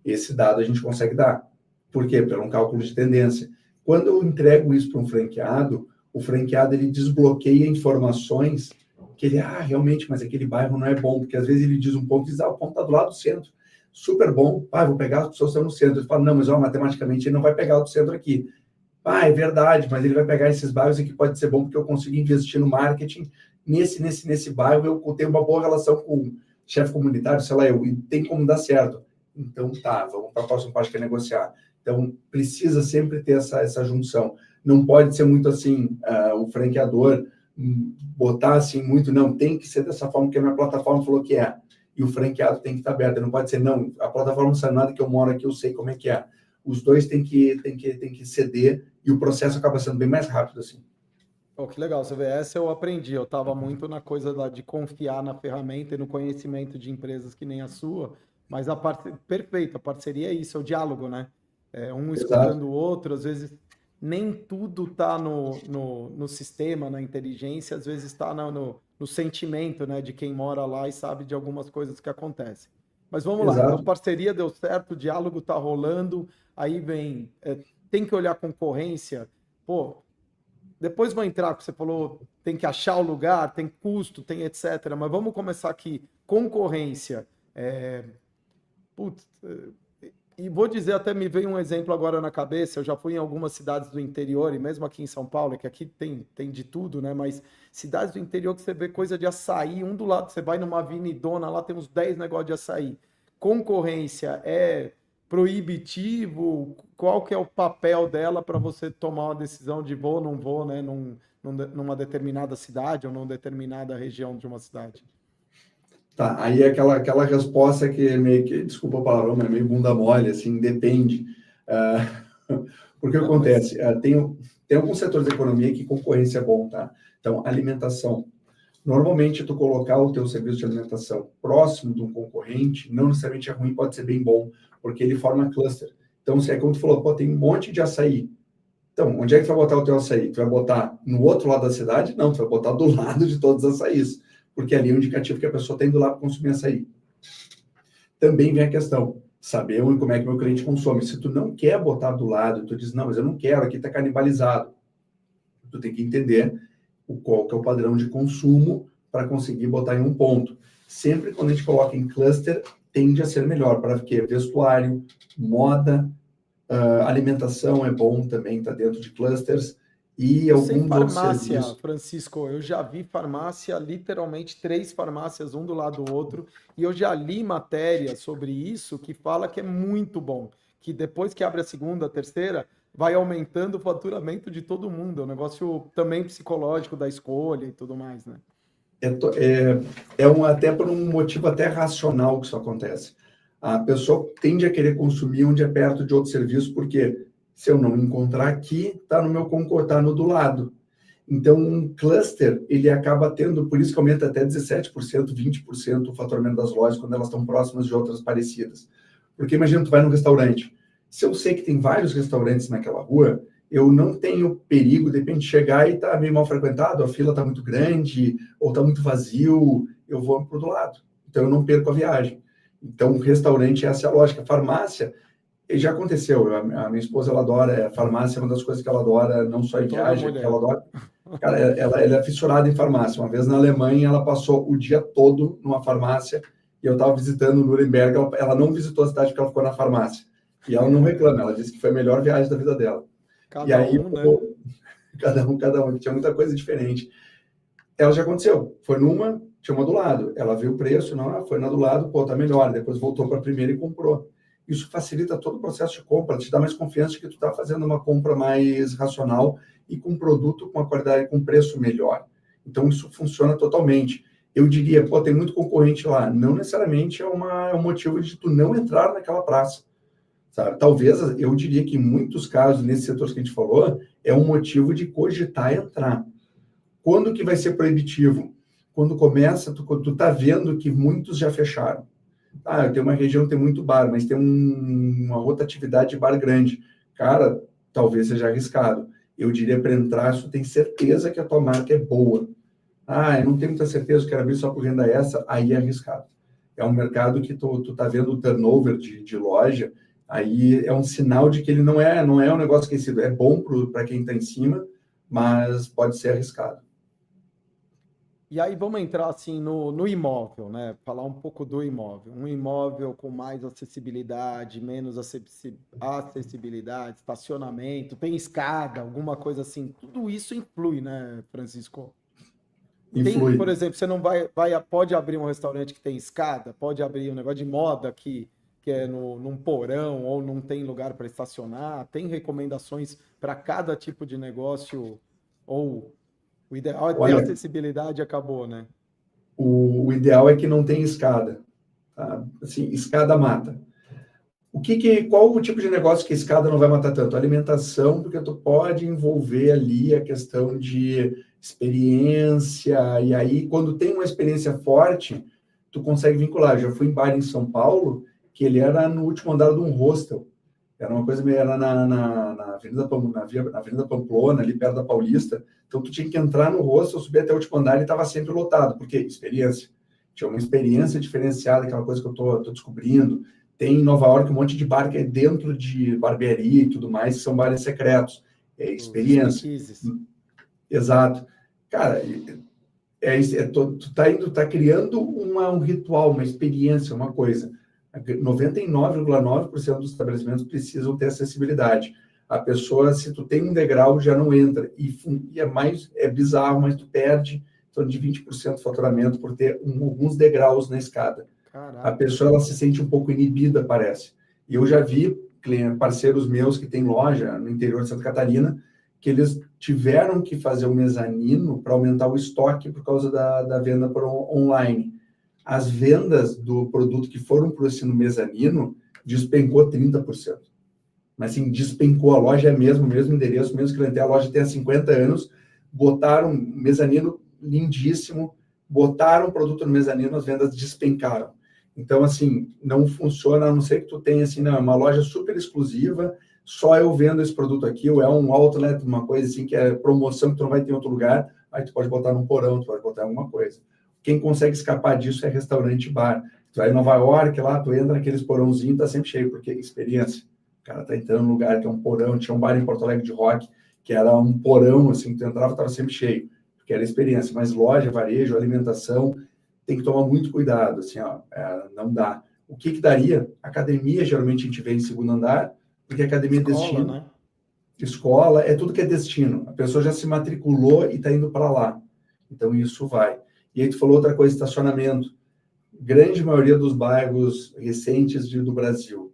Esse dado a gente consegue dar. Por quê? Pelo um cálculo de tendência. Quando eu entrego isso para um franqueado, o franqueado ele desbloqueia informações que ele, realmente, mas aquele bairro não é bom, porque às vezes ele diz um ponto e diz, o ponto está do lado do centro. Super bom, vou pegar as pessoas que estão no centro. Ele fala, não, mas matematicamente ele não vai pegar o do centro aqui. É verdade, mas ele vai pegar esses bairros aqui, pode ser bom, porque eu consigo investir no marketing nesse bairro, eu tenho uma boa relação com o chefe comunitário, sei lá, e tem como dar certo. Então, vamos para a próxima parte, que é negociar. Então, precisa sempre ter essa junção. Não pode ser muito assim, o franqueador botar assim muito, não, tem que ser dessa forma que a minha plataforma falou que é. E o franqueado tem que estar aberto. Não pode ser, não, a plataforma não sabe nada, que eu moro aqui, eu sei como é que é. Os dois têm que ceder e o processo acaba sendo bem mais rápido assim. Que legal, você vê, essa eu aprendi, eu estava muito na coisa de confiar na ferramenta e no conhecimento de empresas que nem a sua, mas perfeito, a parceria é isso, é o diálogo, né? Um escutando o outro, às vezes nem tudo está no sistema, na inteligência, às vezes está no sentimento, né, de quem mora lá e sabe de algumas coisas que acontecem. Mas vamos lá, então parceria deu certo, o diálogo está rolando, aí vem, tem que olhar a concorrência, depois vou entrar, porque você falou, tem que achar o lugar, tem custo, tem etc. Mas vamos começar aqui. Concorrência. E vou dizer, até me veio um exemplo agora na cabeça, eu já fui em algumas cidades do interior, e mesmo aqui em São Paulo, que aqui tem de tudo, né? Mas cidades do interior que você vê coisa de açaí, um do lado, você vai numa avenidona, lá tem uns 10 negócios de açaí. Concorrência proibitivo? Qual que é o papel dela para você tomar uma decisão de vou ou não vou, né, numa determinada cidade ou numa determinada região de uma cidade? Tá, aí é aquela resposta que é meio que, desculpa o palavrão, mas é meio bunda mole, assim, depende. Porque o que Não, mas acontece? Tem alguns setores da economia que concorrência é bom, tá? Então, alimentação. Normalmente, tu colocar o teu serviço de alimentação próximo de um concorrente, não necessariamente é ruim, pode ser bem bom, porque ele forma cluster. Então, se é como tu falou, pô, tem um monte de açaí. Então, onde é que tu vai botar o teu açaí? Tu vai botar no outro lado da cidade? Não, tu vai botar do lado de todos os açaís, porque ali é um indicativo que a pessoa está indo lá para consumir açaí. Também vem a questão, saber como é que meu cliente consome. Se tu não quer botar do lado, tu diz, não, mas eu não quero, aqui está canibalizado. Tu tem que entender qual que é o padrão de consumo para conseguir botar em um ponto. Sempre quando a gente coloca em cluster, tende a ser melhor. Para quê? Vestuário, moda, alimentação é bom também, está dentro de clusters, e eu sei alguns outros farmácia, serviços. Francisco, eu já vi farmácia, literalmente três farmácias, um do lado do outro, e eu já li matéria sobre isso que fala que é muito bom, que depois que abre a segunda, a terceira, vai aumentando o faturamento de todo mundo. É um negócio também psicológico da escolha e tudo mais, né? Até por um motivo até racional que isso acontece. A pessoa tende a querer consumir onde é perto de outro serviço, porque se eu não encontrar aqui, está no meu concorrente, está no do lado. Então, um cluster, ele acaba tendo, por isso que aumenta até 17%, 20% o faturamento das lojas quando elas estão próximas de outras parecidas. Porque imagina, tu vai num restaurante. Se eu sei que tem vários restaurantes naquela rua, eu não tenho perigo, de repente, chegar e tá meio mal frequentado, a fila está muito grande, ou está muito vazio, eu vou para o do lado. Então, eu não perco a viagem. Então, restaurante, essa é a lógica. Farmácia, já aconteceu. A minha esposa, ela adora farmácia, é uma das coisas que ela adora, não só em Toda viagem, que mulher. ela adora. Cara, ela é fissurada em farmácia. Uma vez na Alemanha, ela passou o dia todo numa farmácia, e eu estava visitando Nuremberg, ela não visitou a cidade porque ela ficou na farmácia. E ela não reclama, ela disse que foi a melhor viagem da vida dela. E Cada aí, um, né? cada um, tinha muita coisa diferente. Ela já aconteceu, foi numa, tinha uma do lado, ela viu o preço, não, foi na do lado, pô, tá melhor, depois voltou para a primeira e comprou. Isso facilita todo o processo de compra, te dá mais confiança de que tu está fazendo uma compra mais racional e com produto com a qualidade, com preço melhor. Então, isso funciona totalmente. Eu diria, pô, tem muito concorrente lá. Não necessariamente é um motivo de tu não entrar naquela praça. Sabe? Talvez, eu diria que em muitos casos, nesse setor que a gente falou, é um motivo de cogitar entrar. Quando que vai ser proibitivo? Quando começa, tu tá vendo que muitos já fecharam. Ah, eu tenho uma região que tem muito bar, mas tem uma rotatividade de bar grande. Cara, talvez seja arriscado. Eu diria para entrar, se tu tem certeza que a tua marca é boa. Ah, eu não tenho muita certeza, eu quero abrir só por renda essa, aí é arriscado. É um mercado que tu tá vendo o turnover de loja, aí é um sinal de que ele não é um negócio esquecido. É bom para quem está em cima, mas pode ser arriscado. E aí vamos entrar assim no imóvel, né? Falar um pouco do imóvel. Um imóvel com mais acessibilidade, menos acessibilidade, estacionamento, tem escada, alguma coisa assim. Tudo isso influi, né, Francisco? Tem, Influi. por exemplo, você não pode abrir um restaurante que tem escada, pode abrir um negócio de moda que é num porão ou não tem lugar para estacionar. Tem recomendações para cada tipo de negócio ou o ideal é ter Olha, acessibilidade e acabou, né? o ideal é que não tenha escada. Tá? Assim, escada mata. Qual o tipo de negócio que a escada não vai matar tanto? Alimentação, porque tu pode envolver ali a questão de experiência, e aí, quando tem uma experiência forte, tu consegue vincular. Eu já fui em bar em São Paulo, que ele era no último andar de um hostel. Era uma coisa meio, era na Avenida Pamplona, ali perto da Paulista. Então, tu tinha que entrar no hostel, subir até o último andar e estava sempre lotado. Por quê? Experiência. Tinha uma experiência diferenciada, aquela coisa que eu tô descobrindo. Tem em Nova York um monte de bar que é dentro de barbearia e tudo mais, que são bares secretos. É Os experiência. speakeasies. Exato. Cara, tu tá criando um ritual, uma experiência, uma coisa. 99,9% dos estabelecimentos precisam ter acessibilidade. A pessoa, se tu tem um degrau, já não entra. E é bizarro, mas tu perde em torno de 20% do faturamento por ter alguns degraus na escada. A Caraca. pessoa ela se sente um pouco inibida, parece. E eu já vi parceiros meus que têm loja no interior de Santa Catarina, que eles tiveram que fazer o mezanino para aumentar o estoque por causa da venda por online. As vendas do produto que foram para esse mezanino despencou 30%. Mas assim, despencou, a loja é mesmo endereço, mesmo cliente, a loja tem há 50 anos, botaram um mezanino lindíssimo, botaram o produto no mezanino, as vendas despencaram. Então, assim, não funciona, a não ser que tu tenha, assim, não, uma loja super exclusiva, só eu vendo esse produto aqui, ou é um outlet, uma coisa assim, que é promoção que tu não vai ter em outro lugar, aí tu pode botar num porão, tu pode botar em alguma coisa. Quem consegue escapar disso é restaurante e bar. Tu vai em Nova York, lá, tu entra naqueles porãozinhos, tá sempre cheio, porque experiência. O cara tá entrando num lugar que é um porão, tinha um bar em Porto Alegre de rock, que era um porão, assim, tu entrava, tava sempre cheio, porque era experiência. Mas loja, varejo, alimentação, tem que tomar muito cuidado, assim, ó, não dá. O que daria? Academia, geralmente a gente vê em segundo andar, porque academia Escola, é destino. né? Escola é tudo que é destino. A pessoa já se matriculou e está indo para lá. Então, isso vai. E aí tu falou outra coisa, estacionamento. Grande maioria dos bairros recentes do Brasil,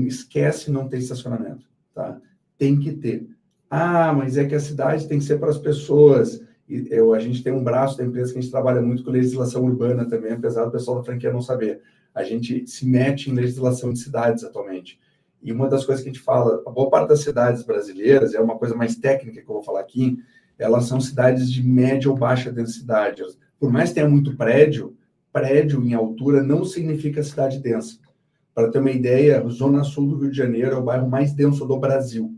esquece não ter estacionamento, tá? Tem que ter. Ah, mas é que a cidade tem que ser para as pessoas. A gente tem um braço da empresa que a gente trabalha muito com legislação urbana também, apesar do pessoal da franquia não saber. A gente se mete em legislação de cidades atualmente. E uma das coisas que a gente fala, a boa parte das cidades brasileiras, é uma coisa mais técnica que eu vou falar aqui, elas são cidades de média ou baixa densidade. Por mais que tenha muito prédio, prédio em altura não significa cidade densa. Para ter uma ideia, a Zona Sul do Rio de Janeiro é o bairro mais denso do Brasil.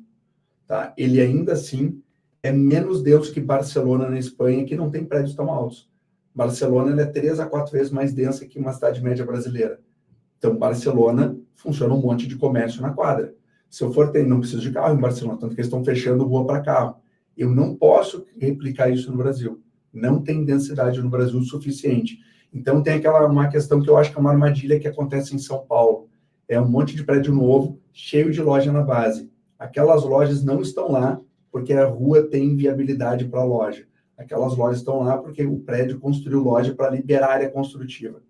Tá? Ele ainda assim é menos denso que Barcelona, na Espanha, que não tem prédios tão altos. Barcelona é 3 a 4 vezes mais densa que uma cidade média brasileira. Então, Barcelona funciona um monte de comércio na quadra. Se eu for ter, não preciso de carro em Barcelona, tanto que eles estão fechando rua para carro. Eu não posso replicar isso no Brasil. Não tem densidade no Brasil o suficiente. Então, tem uma questão que eu acho que é uma armadilha que acontece em São Paulo. É um monte de prédio novo, cheio de loja na base. Aquelas lojas não estão lá porque a rua tem viabilidade para a loja. Aquelas lojas estão lá porque o prédio construiu loja para liberar a área construtiva.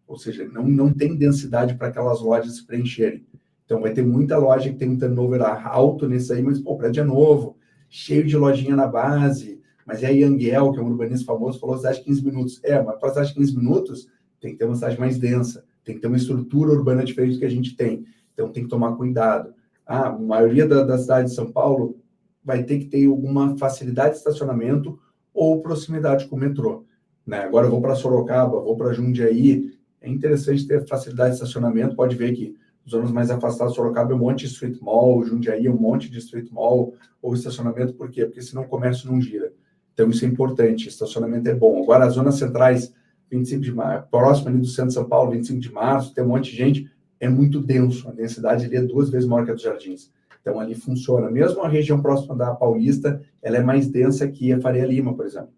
Ou seja, não tem densidade para aquelas lojas se preencherem. Então, vai ter muita loja que tem um turnover alto nesse aí, mas pô, o prédio é novo, cheio de lojinha na base. Mas é a Yangel, que é um urbanista famoso, falou cidade de 15 minutos. Mas para cidade de 15 minutos, tem que ter uma cidade mais densa, tem que ter uma estrutura urbana diferente do que a gente tem. Então, tem que tomar cuidado. A maioria da cidade de São Paulo vai ter que ter alguma facilidade de estacionamento ou proximidade com o metrô. Né? Agora eu vou para Sorocaba, vou para Jundiaí, é interessante ter facilidade de estacionamento. Pode ver que zonas mais afastadas de Sorocaba é um monte de street mall, Jundiaí é um monte de street mall, ou estacionamento, por quê? Porque senão o comércio não gira. Então isso é importante, estacionamento é bom. Agora, as zonas centrais, 25 de março, próximo ali do centro de São Paulo, 25 de março, tem um monte de gente, é muito denso, a densidade ali é 2 vezes maior que a dos Jardins. Então ali funciona. Mesmo a região próxima da Paulista, ela é mais densa que a Faria Lima, por exemplo.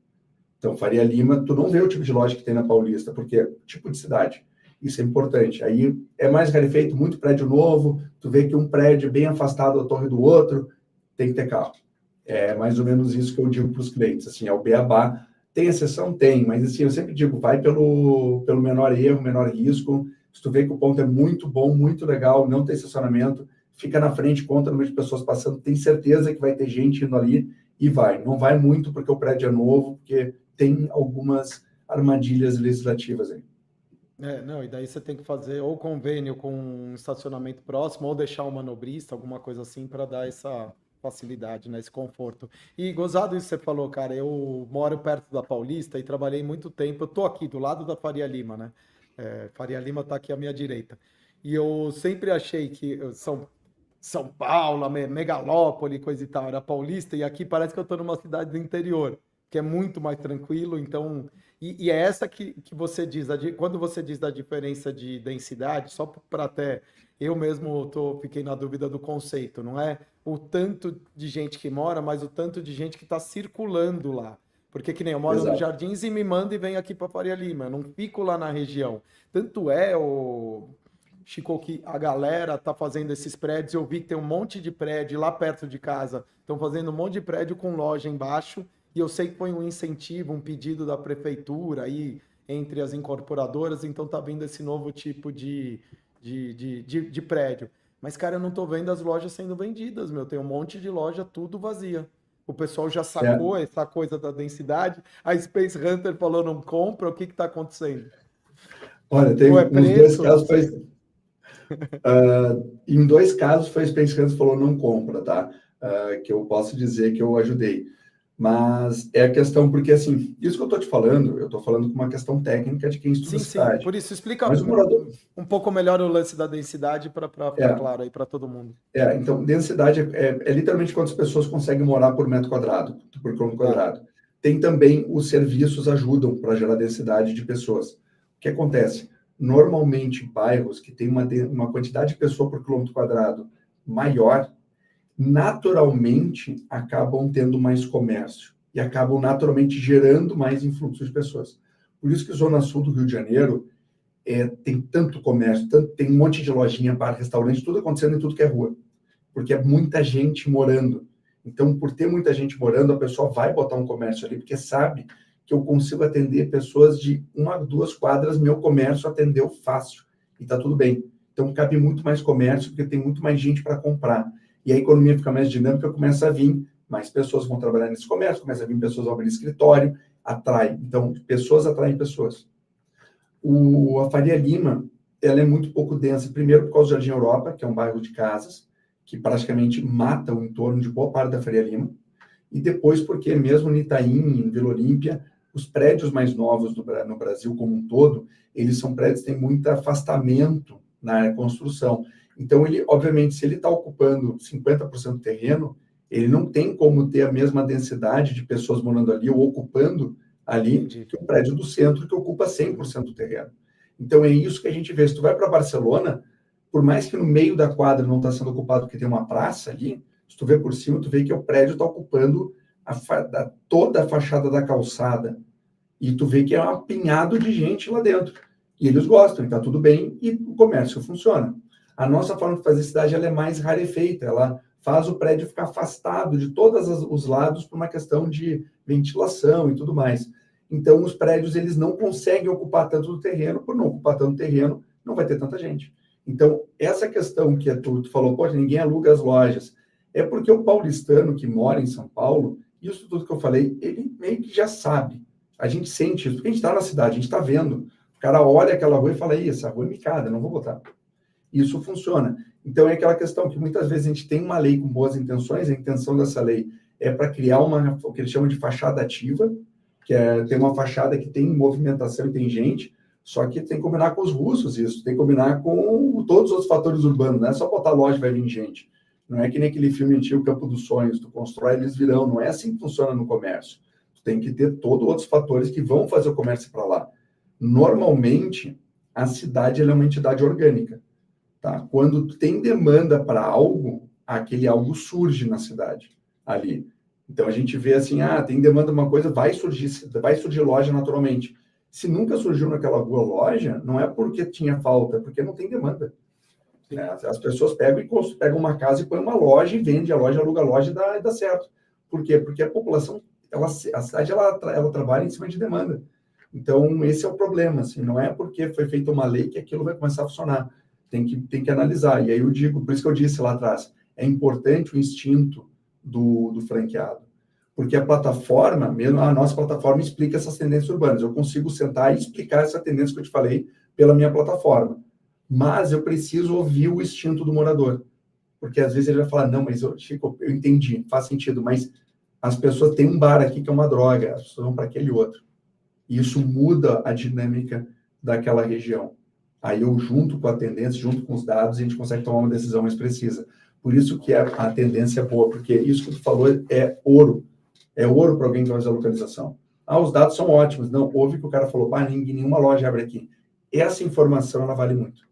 Então, Faria Lima, tu não vê o tipo de loja que tem na Paulista, porque é tipo de cidade. Isso é importante. Aí é mais rarefeito, muito prédio novo, tu vê que um prédio bem afastado da torre do outro, tem que ter carro. É mais ou menos isso que eu digo para os clientes, assim, é o beabá. Tem exceção? Tem, mas assim, eu sempre digo, vai pelo menor erro, menor risco. Se tu vê que o ponto é muito bom, muito legal, não tem estacionamento, fica na frente, conta o número de pessoas passando, tem certeza que vai ter gente indo ali e vai. Não vai muito porque o prédio é novo, porque tem algumas armadilhas legislativas aí. Não, e daí você tem que fazer ou convênio com um estacionamento próximo, ou deixar um manobrista, alguma coisa assim, para dar essa facilidade, né, esse conforto. E gozado isso que você falou, cara, eu moro perto da Paulista e trabalhei muito tempo, eu tô aqui do lado da Faria Lima, né? Faria Lima tá aqui à minha direita. E eu sempre achei que São Paulo, megalópole, coisa e tal, era Paulista, e aqui parece que eu tô numa cidade do interior, que é muito mais tranquilo, então... E é essa que você diz, quando você diz da diferença de densidade, só para até eu mesmo fiquei na dúvida do conceito, não é o tanto de gente que mora, mas o tanto de gente que está circulando lá. Porque que nem eu moro nos Exato. Jardins e me manda e vem aqui para Faria Lima, eu não fico lá na região. Tanto é, Chico, que a galera tá fazendo esses prédios, eu vi que tem um monte de prédio lá perto de casa, estão fazendo um monte de prédio com loja embaixo, e eu sei que foi um incentivo, um pedido da prefeitura aí entre as incorporadoras, então tá vindo esse novo tipo de prédio. Mas, cara, eu não tô vendo as lojas sendo vendidas, meu. Tem um monte de loja tudo vazia. O pessoal já É, sacou essa coisa da densidade. A Space Hunter falou não compra. O que que tá acontecendo? olha, Ou é tem uns dois preço? Não casos, sei. em dois casos foi a Space Hunter falou não compra, tá? Que eu posso dizer que eu ajudei. Mas é a questão, porque assim, isso que eu estou te falando, eu estou falando com uma questão técnica de quem estuda a Sim, sim. cidade. Por isso, explica Mas o morador, um pouco melhor o lance da densidade para ficar é, claro aí para todo mundo. então, densidade é literalmente quantas pessoas conseguem morar por metro quadrado, por quilômetro Tá. quadrado. Tem também os serviços ajudam para gerar densidade de pessoas. O que acontece? Normalmente, bairros que têm uma quantidade de pessoa por quilômetro quadrado maior, naturalmente acabam tendo mais comércio e acabam naturalmente gerando mais influxo de pessoas. Por isso que Zona Sul do Rio de Janeiro tem tanto comércio, tem um monte de lojinha, bar, restaurante, tudo acontecendo em tudo que é rua, porque é muita gente morando. Então, por ter muita gente morando, a pessoa vai botar um comércio ali, porque sabe que eu consigo atender pessoas de 1 a 2 quadras, meu comércio atendeu fácil, e está tudo bem. Então, cabe muito mais comércio, porque tem muito mais gente para comprar. E a economia fica mais dinâmica, começa a vir mais pessoas vão trabalhar nesse comércio, começa a vir pessoas vão abrir escritório, atrai. Então, pessoas atraem pessoas. A Faria Lima, ela é muito pouco densa, primeiro por causa do Jardim Europa, que é um bairro de casas, que praticamente mata o entorno de boa parte da Faria Lima, e depois porque mesmo no Itaim, em Vila Olímpia, os prédios mais novos no Brasil como um todo, eles são prédios que têm muito afastamento na construção. Então, ele, obviamente, se ele está ocupando 50% do terreno, ele não tem como ter a mesma densidade de pessoas morando ali ou ocupando ali Entendi. que o prédio do centro que ocupa 100% do terreno. Então, é isso que a gente vê. Se tu vai para Barcelona, por mais que no meio da quadra não está sendo ocupado porque tem uma praça ali, se tu vê por cima, tu vê que o prédio está ocupando toda a fachada da calçada. E tu vê que é um apinhado de gente lá dentro. E eles gostam, está tudo bem, e o comércio funciona. A nossa forma de fazer cidade ela é mais rarefeita, ela faz o prédio ficar afastado de todos os lados por uma questão de ventilação e tudo mais. Então, os prédios eles não conseguem ocupar tanto do terreno, por não ocupar tanto terreno, não vai ter tanta gente. Então, essa questão que tu falou, pô, ninguém aluga as lojas, é porque o paulistano que mora em São Paulo, isso tudo que eu falei, ele meio que já sabe. A gente sente isso, porque a gente está na cidade, a gente está vendo. O cara olha aquela rua e fala, essa rua é micada, não vou botar. Isso funciona. Então, é aquela questão que muitas vezes a gente tem uma lei com boas intenções, a intenção dessa lei é para criar o que eles chamam de fachada ativa, que é ter uma fachada que tem movimentação e tem gente, só que tem que combinar com os russos isso, tem que combinar com todos os outros fatores urbanos, não é só botar loja e vai vir gente. Não é que nem aquele filme antigo, Campo dos Sonhos, tu constrói, eles virão, não é assim que funciona no comércio. Tu tem que ter todos outros fatores que vão fazer o comércio para lá. Normalmente, a cidade é uma entidade orgânica. Tá? Quando tem demanda para algo, aquele algo surge na cidade ali. Então a gente vê assim, tem demanda uma coisa, vai surgir loja naturalmente. Se nunca surgiu naquela rua loja, não é porque tinha falta, é porque não tem demanda. Né? As pessoas pegam uma casa e põem uma loja e vende a loja, aluga a loja e dá certo. Por quê? Porque a população, a cidade, ela trabalha em cima de demanda. Então, esse é o problema. Assim, não é porque foi feita uma lei que aquilo vai começar a funcionar. Tem que analisar. E aí eu digo, por isso que eu disse lá atrás, é importante o instinto do franqueado. Porque a plataforma, mesmo a nossa plataforma, explica essas tendências urbanas. Eu consigo sentar e explicar essa tendência que eu te falei pela minha plataforma. Mas eu preciso ouvir o instinto do morador. Porque às vezes ele vai falar, não, mas Chico, eu entendi, faz sentido, mas as pessoas têm um bar aqui que é uma droga, as pessoas vão para aquele outro. E isso muda a dinâmica daquela região. Aí eu, junto com a tendência, junto com os dados, a gente consegue tomar uma decisão mais precisa. Por isso que a tendência é boa, porque isso que tu falou é ouro. É ouro para alguém que vai fazer a localização. Os dados são ótimos. Não, houve que o cara falou, nenhuma loja abre aqui. Essa informação, ela vale muito.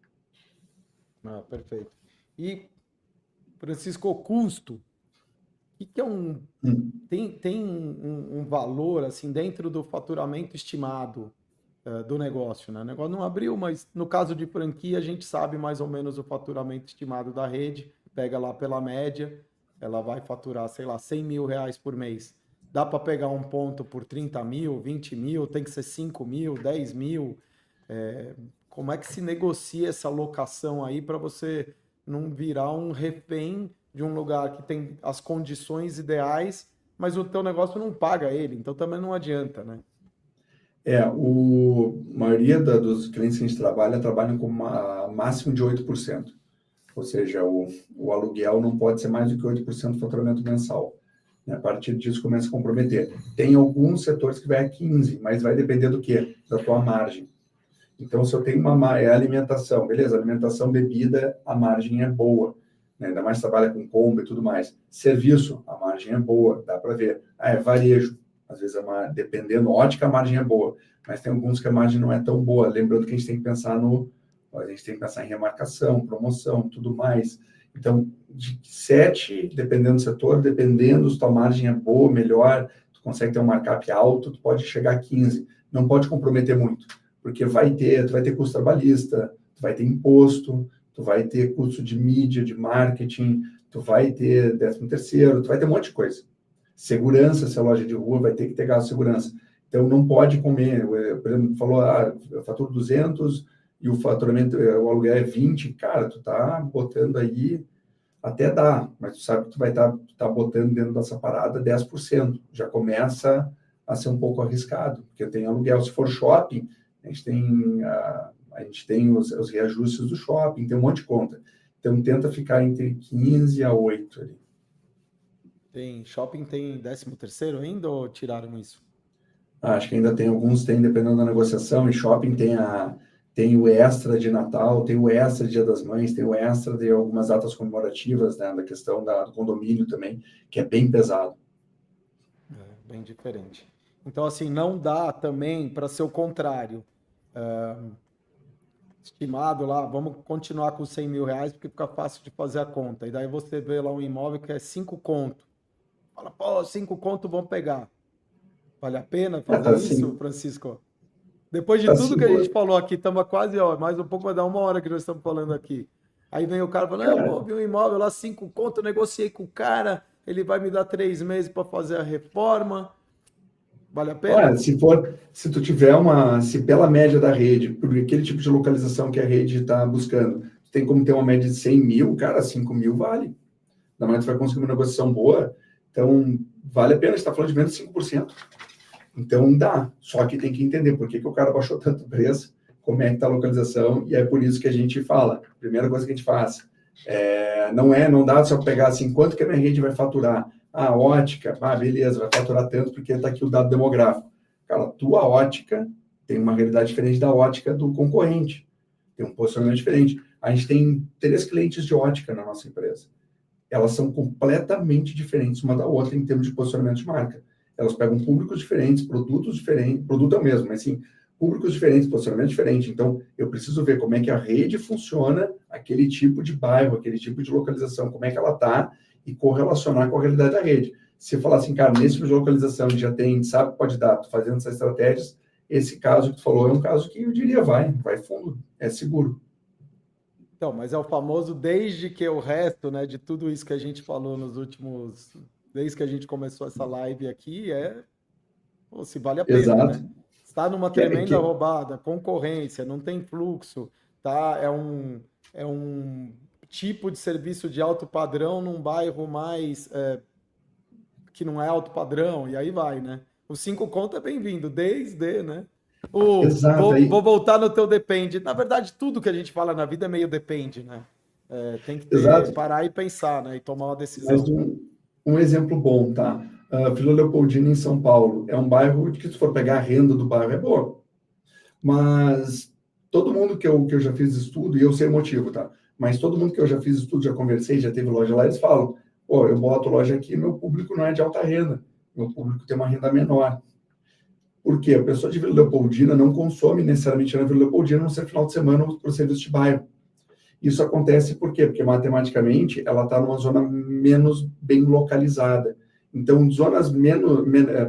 Perfeito. E, Francisco, o custo, o que é tem um valor, assim, dentro do faturamento estimado do negócio, né? O negócio não abriu, mas no caso de franquia, a gente sabe mais ou menos o faturamento estimado da rede, pega lá pela média, ela vai faturar, sei lá, 100 mil reais por mês. Dá para pegar um ponto por 30 mil, 20 mil, tem que ser 5 mil, 10 mil. como é que se negocia essa locação aí para você não virar um refém de um lugar que tem as condições ideais, mas o teu negócio não paga ele, então também não adianta, né? A maioria dos clientes que a gente trabalham com máximo de 8%. Ou seja, o aluguel não pode ser mais do que 8% do faturamento mensal. Né? A partir disso, começa a comprometer. Tem alguns setores que vai a 15%, mas vai depender do quê? Da tua margem. Então, se eu tenho alimentação, beleza, alimentação, bebida, a margem é boa. Né? Ainda mais trabalha com combo e tudo mais. Serviço, a margem é boa, dá para ver. É varejo. Às vezes, dependendo, ótica, a margem é boa. Mas tem alguns que a margem não é tão boa. Lembrando que a gente tem que pensar em remarcação, promoção, tudo mais. Então, de 7, dependendo do setor, dependendo se tua margem é boa, melhor, tu consegue ter um markup alto, tu pode chegar a 15. Não pode comprometer muito, porque tu vai ter custo trabalhista, tu vai ter imposto, tu vai ter custo de mídia, de marketing, tu vai ter 13º, tu vai ter um monte de coisa. Segurança, se é loja de rua, vai ter que ter gasto de segurança. Então, não pode comer. Por exemplo, falou, eu faturo 200 e o faturamento, o aluguel é 20, cara, tu tá botando aí, até dá, mas tu sabe que tu vai tá botando dentro dessa parada 10%. Já começa a ser um pouco arriscado, porque tem aluguel. Se for shopping, a gente tem os reajustes do shopping, tem um monte de conta. Então, tenta ficar entre 15 a 8 ali. Shopping tem 13º ainda ou tiraram isso? Acho que ainda tem alguns, dependendo da negociação, e shopping tem o extra de Natal, tem o extra de Dia das Mães, tem o extra de algumas datas comemorativas, né, da questão do condomínio também, que é bem pesado. Bem diferente. Então, assim, não dá também para ser o contrário. Estimado lá, vamos continuar com 100 mil reais, porque fica fácil de fazer a conta. E daí você vê lá um imóvel que é 5 conto. Fala, pô, 5 conto, vamos pegar. Vale a pena fazer Tá isso, assim, Francisco? Depois de tá tudo que a gente assim, falou aqui, estamos quase, mais um pouco vai dar 1 hora que nós estamos falando aqui. Aí vem o cara falando, não, cara. pô, vi um imóvel lá, 5 conto, eu negociei com o cara, ele vai me dar 3 meses para fazer a reforma. Vale a Olha, pena? se pela média da rede, por aquele tipo de localização que a rede está buscando, tem como ter uma média de 100 mil, cara, 5 mil vale. Na mais tu vai conseguir uma negociação boa, então vale a pena, você está falando de menos de 5%. Então dá, só que tem que entender por que o cara baixou tanto o preço, como é que está a localização, e é por isso que a gente fala, primeira coisa que a gente faz, não dá só pegar assim, quanto que a minha rede vai faturar? Ótica, beleza, vai faturar tanto porque está aqui o dado demográfico. Cara, tua ótica tem uma realidade diferente da ótica do concorrente, tem um posicionamento diferente. A gente tem 3 clientes de ótica na nossa empresa. Elas são completamente diferentes uma da outra em termos de posicionamento de marca. Elas pegam públicos diferentes, produto é o mesmo, mas sim, públicos diferentes, posicionamento diferente. Então, eu preciso ver como é que a rede funciona, aquele tipo de bairro, aquele tipo de localização, como é que ela está, e correlacionar com a realidade da rede. Se falar assim, cara, nesse tipo de localização a gente já tem, sabe que pode dar, fazendo essas estratégias, esse caso que tu falou é um caso que eu diria vai fundo, é seguro. Então, mas é o famoso desde que o resto, né, de tudo isso que a gente falou desde que a gente começou essa live aqui, pô, se vale a pena, Exato. né? Está numa Que, é- tremenda que, roubada, concorrência, não tem fluxo, tá? É um tipo de serviço de alto padrão num bairro mais que não é alto padrão, e aí vai, né? O 5 conto é bem-vindo, desde, né? exato, Vou aí, voltar no teu depende. Na verdade, tudo que a gente fala na vida é meio depende, né? Tem que exato. parar e pensar, né? E tomar uma Mas decisão. um exemplo bom, tá? Vila Leopoldina, em São Paulo, é um bairro que, se for pegar a renda do bairro, é boa. Mas todo mundo que eu já fiz estudo, e eu sei o motivo, tá? Mas todo mundo que eu já fiz estudo, já conversei, já teve loja lá, eles falam: pô, eu boto loja aqui, meu público não é de alta renda, meu público tem uma renda menor. Por quê? A pessoa de Vila Leopoldina não consome necessariamente na Vila Leopoldina no seu final de semana para o serviço de bairro. Isso acontece por quê? Porque matematicamente ela está numa zona menos bem localizada. Então, zonas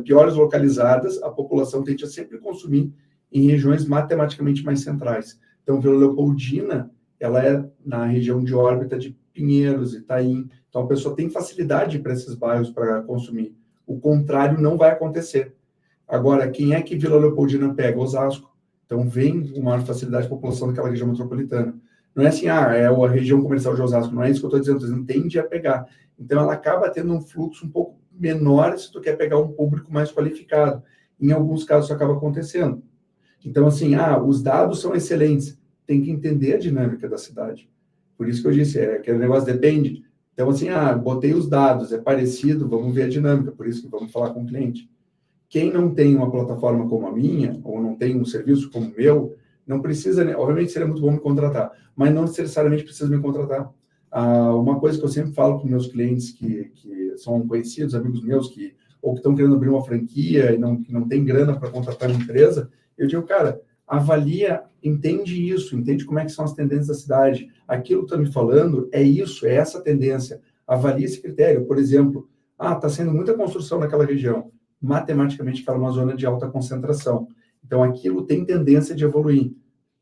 piores localizadas, a população tende a sempre consumir em regiões matematicamente mais centrais. Então, Vila Leopoldina, ela é na região de órbita de Pinheiros, Itaim. Então, a pessoa tem facilidade para esses bairros para consumir. O contrário não vai acontecer. Agora, quem é que Vila Leopoldina pega? Osasco. Então, vem com maior facilidade a população daquela região metropolitana. Não é assim, é a região comercial de Osasco, não é isso que eu estou dizendo, tende a pegar. Então, ela acaba tendo um fluxo um pouco menor se tu quer pegar um público mais qualificado. Em alguns casos, isso acaba acontecendo. Então, assim, os dados são excelentes, tem que entender a dinâmica da cidade. Por isso que eu disse, aquele negócio depende. Então, assim, botei os dados, é parecido, vamos ver a dinâmica, por isso que vamos falar com o cliente. Quem não tem uma plataforma como a minha, ou não tem um serviço como o meu, não precisa, né? Obviamente seria muito bom me contratar, mas não necessariamente precisa me contratar. Uma coisa que eu sempre falo para meus clientes que são conhecidos, amigos meus, ou que estão querendo abrir uma franquia e que não tem grana para contratar uma empresa, eu digo, cara, avalia, entende isso, entende como é que são as tendências da cidade. Aquilo que está me falando é isso, é essa tendência. Avalie esse critério. Por exemplo, está sendo muita construção naquela região. Matematicamente, aquela é uma zona de alta concentração. Então, aquilo tem tendência de evoluir.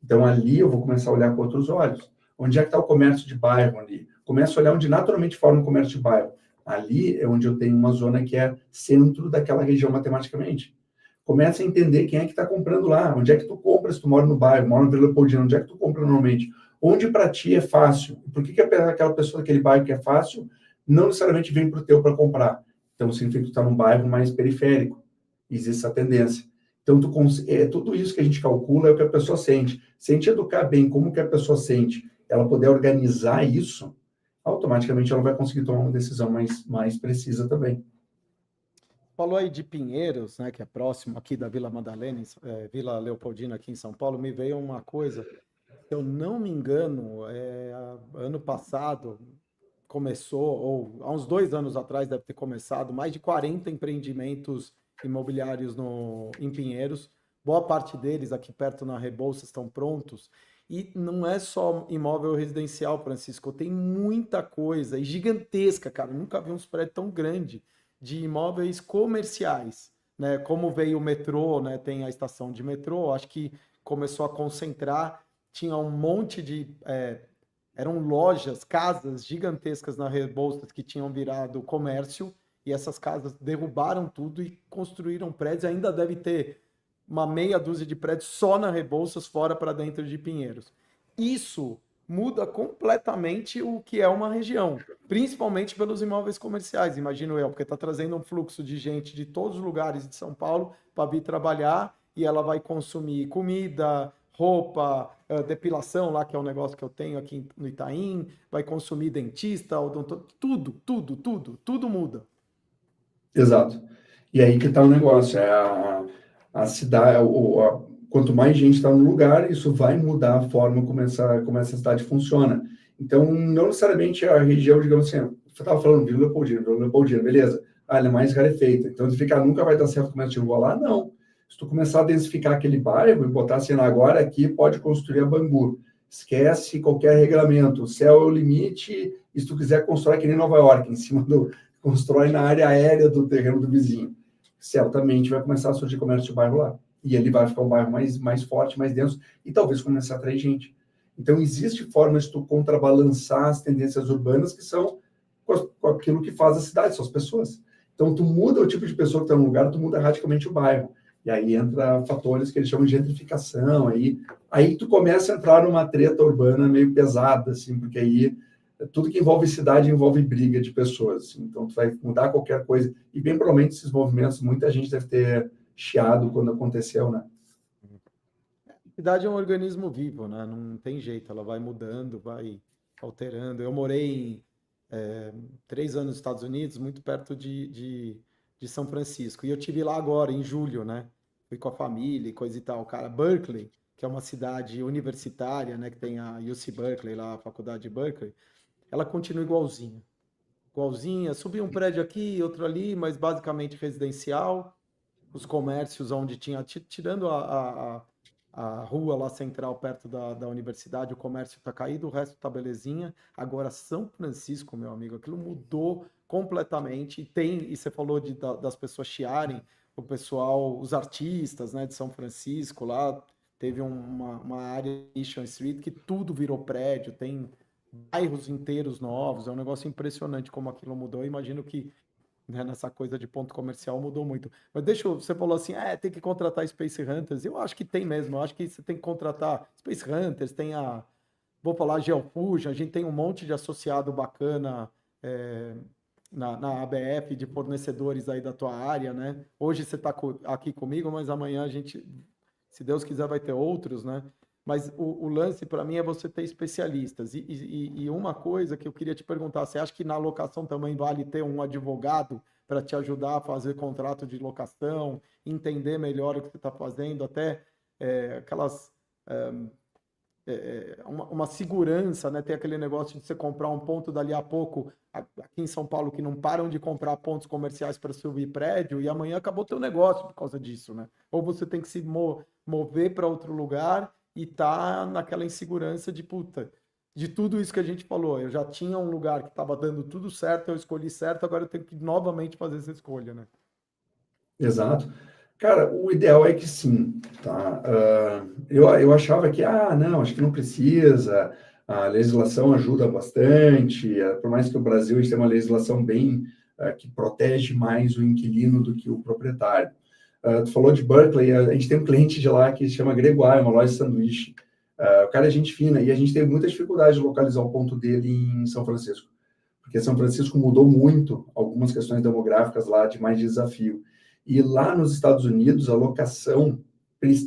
Então, ali eu vou começar a olhar com outros olhos. Onde é que está o comércio de bairro ali? Começo a olhar onde naturalmente forma o comércio de bairro. Ali é onde eu tenho uma zona que é centro daquela região matematicamente. Começa a entender quem é que está comprando lá, onde é que tu compra se tu mora no bairro, mora no Vila Leopoldina, onde é que tu compra normalmente, onde para ti é fácil, por que aquela pessoa daquele bairro que é fácil não necessariamente vem para o teu para comprar, então significa que tu está num bairro mais periférico, existe essa tendência. Então, tudo isso que a gente calcula é o que a pessoa sente. Se a gente educar bem como que a pessoa sente, ela puder organizar isso, automaticamente ela vai conseguir tomar uma decisão mais precisa também. Falou aí de Pinheiros, né, que é próximo aqui da Vila Madalena, Vila Leopoldina aqui em São Paulo, me veio uma coisa, se eu não me engano, ano passado começou, ou há uns 2 anos atrás deve ter começado, mais de 40 empreendimentos imobiliários em Pinheiros, boa parte deles aqui perto na Rebouças estão prontos, e não é só imóvel residencial, Francisco, tem muita coisa, e gigantesca, cara, eu nunca vi uns prédios tão grandes de imóveis comerciais, né? Como veio o metrô, né? Tem a estação de metrô, acho que começou a concentrar, tinha um monte de eram lojas, casas gigantescas na Rebouças que tinham virado comércio, e essas casas derrubaram tudo e construíram prédios. Ainda deve ter uma meia dúzia de prédios só na Rebouças, fora para dentro de Pinheiros. Isso muda completamente o que é uma região, principalmente pelos imóveis comerciais, imagino eu, porque está trazendo um fluxo de gente de todos os lugares de São Paulo para vir trabalhar, e ela vai consumir comida, roupa, depilação lá, que é um negócio que eu tenho aqui no Itaim, vai consumir dentista, tudo muda. Exato. E aí que está o negócio, a cidade, quanto mais gente está no lugar, isso vai mudar a forma como essa cidade funciona. Então, não necessariamente a região, digamos assim, você estava falando Vila Leopoldina, beleza. Ela é mais rarefeita, então se ficar nunca vai dar certo começar a lá, não. Se tu começar a densificar aquele bairro e botar assim, agora aqui pode construir a Bangu. Esquece qualquer regulamento, o céu é o limite, e se tu quiser constrói que nem Nova York, em cima constrói na área aérea do terreno do vizinho. Certamente vai começar a surgir comércio de bairro lá. E ele vai ficar um bairro mais forte, mais denso, e talvez começar a atrair gente. Então, existe formas de tu contrabalançar as tendências urbanas que são com aquilo que faz a cidade, são as pessoas. Então, tu muda o tipo de pessoa que está no lugar, tu muda radicalmente o bairro. E aí entra fatores que eles chamam de gentrificação. Aí tu começa a entrar numa treta urbana meio pesada, assim, porque aí tudo que envolve cidade envolve briga de pessoas. Assim. Então, tu vai mudar qualquer coisa. E, bem provavelmente, esses movimentos, muita gente deve ter chiado quando aconteceu, né? A cidade é um organismo vivo, né? Não tem jeito, ela vai mudando, vai alterando. Eu morei 3 anos nos Estados Unidos, muito perto de São Francisco, e eu tive lá agora, em julho, né? Fui com a família e coisa e tal. Cara, Berkeley, que é uma cidade universitária, né? Que tem a UC Berkeley lá, a faculdade de Berkeley, ela continua igualzinha. Igualzinha, subiu um prédio aqui, outro ali, mas basicamente residencial. Os comércios onde tinha, tirando a rua lá central perto da universidade, o comércio está caído, o resto está belezinha. Agora, São Francisco, meu amigo, aquilo mudou completamente. E você falou das pessoas chiarem, o pessoal, os artistas, né, de São Francisco lá, teve uma área Mission Street que tudo virou prédio, tem bairros inteiros novos, é um negócio impressionante como aquilo mudou. Eu imagino que né, nessa coisa de ponto comercial mudou muito. Mas você falou assim, tem que contratar Space Hunters. Eu acho que tem mesmo, eu acho que você tem que contratar Space Hunters, vou falar Geofusion, a gente tem um monte de associado bacana é, na ABF, de fornecedores aí da tua área, né? Hoje você está aqui comigo, mas amanhã a gente, se Deus quiser, vai ter outros, né? Mas o lance para mim é você ter especialistas. E uma coisa que eu queria te perguntar, você acha que na locação também vale ter um advogado para te ajudar a fazer contrato de locação, entender melhor o que você está fazendo, até aquelas uma segurança, né? Tem aquele negócio de você comprar um ponto dali a pouco, aqui em São Paulo, que não param de comprar pontos comerciais para subir prédio, e amanhã acabou teu negócio por causa disso, né? Ou você tem que se mover para outro lugar e tá naquela insegurança de puta, de tudo isso que a gente falou. Eu já tinha um lugar que estava dando tudo certo, eu escolhi certo, agora eu tenho que novamente fazer essa escolha, né? Exato. Cara, o ideal é que sim, tá? Eu achava que, não, acho que não precisa, a legislação ajuda bastante, por mais que o Brasil tenha uma legislação bem, que protege mais o inquilino do que o proprietário. Tu falou de Berkeley, a gente tem um cliente de lá que se chama Gregoire, uma loja de sanduíche. O cara é gente fina, e a gente teve muita dificuldade de localizar o ponto dele em São Francisco, porque São Francisco mudou muito, algumas questões demográficas lá de mais desafio. E lá nos Estados Unidos, a locação,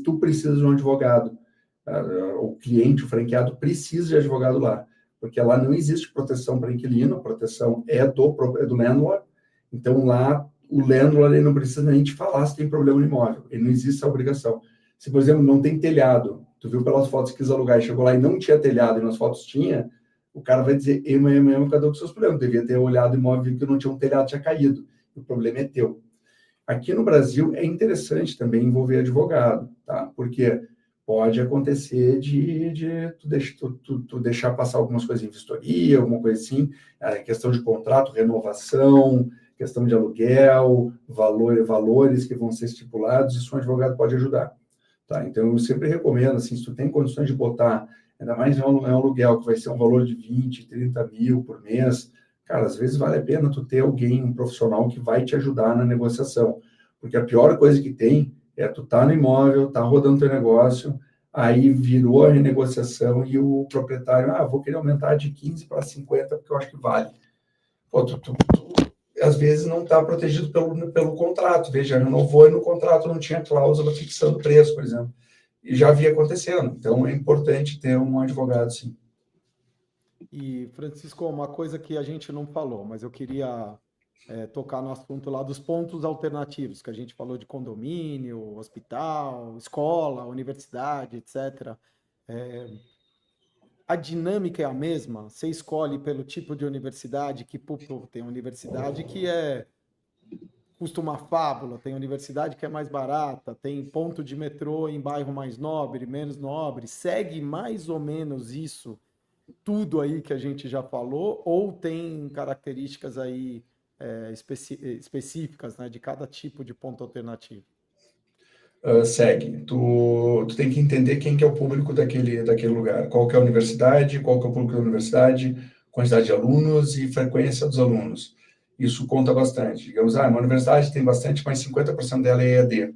tu precisa de um advogado. O cliente, o franqueado, precisa de advogado lá, porque lá não existe proteção para inquilino, a proteção é do landlord. Então, lá, o landlord ele não precisa nem te falar se tem problema no imóvel. Ele não existe essa obrigação. Se, por exemplo, não tem telhado, tu viu pelas fotos que quis alugar e chegou lá e não tinha telhado, e nas fotos tinha, o cara vai dizer, cada um com seus problemas. Devia ter olhado o imóvel que não tinha um telhado, tinha caído. O problema é teu. Aqui no Brasil é interessante também envolver advogado, tá? Porque pode acontecer de tu deixar passar algumas coisas em vistoria, alguma coisa assim, questão de contrato, renovação, questão de aluguel, valores que vão ser estipulados, isso um advogado pode ajudar, tá? Então, eu sempre recomendo, assim, se tu tem condições de botar, ainda mais é um aluguel que vai ser um valor de 20, 30 mil por mês, cara, às vezes vale a pena tu ter alguém, um profissional que vai te ajudar na negociação. Porque a pior coisa que tem é tu tá no imóvel, tá rodando teu negócio, aí virou a renegociação e o proprietário, vou querer aumentar de 15 para 50 porque eu acho que vale. Pô, às vezes não está protegido pelo contrato. Veja, renovou e no contrato não tinha cláusula fixando o preço, por exemplo. E já havia acontecendo. Então, é importante ter um advogado, sim. E, Francisco, uma coisa que a gente não falou, mas eu queria tocar no assunto lá dos pontos alternativos, que a gente falou de condomínio, hospital, escola, universidade, etc. A dinâmica é a mesma? Você escolhe pelo tipo de universidade, que tem universidade que custa uma fábula, tem universidade que é mais barata, tem ponto de metrô em bairro mais nobre, menos nobre, segue mais ou menos isso tudo aí que a gente já falou, ou tem características aí específicas, né, de cada tipo de ponto alternativo? Segue. Tu tem que entender quem que é o público daquele lugar. Qual que é a universidade, qual que é o público da universidade, quantidade de alunos e frequência dos alunos. Isso conta bastante. Digamos, uma universidade tem bastante, mas 50% dela é EAD.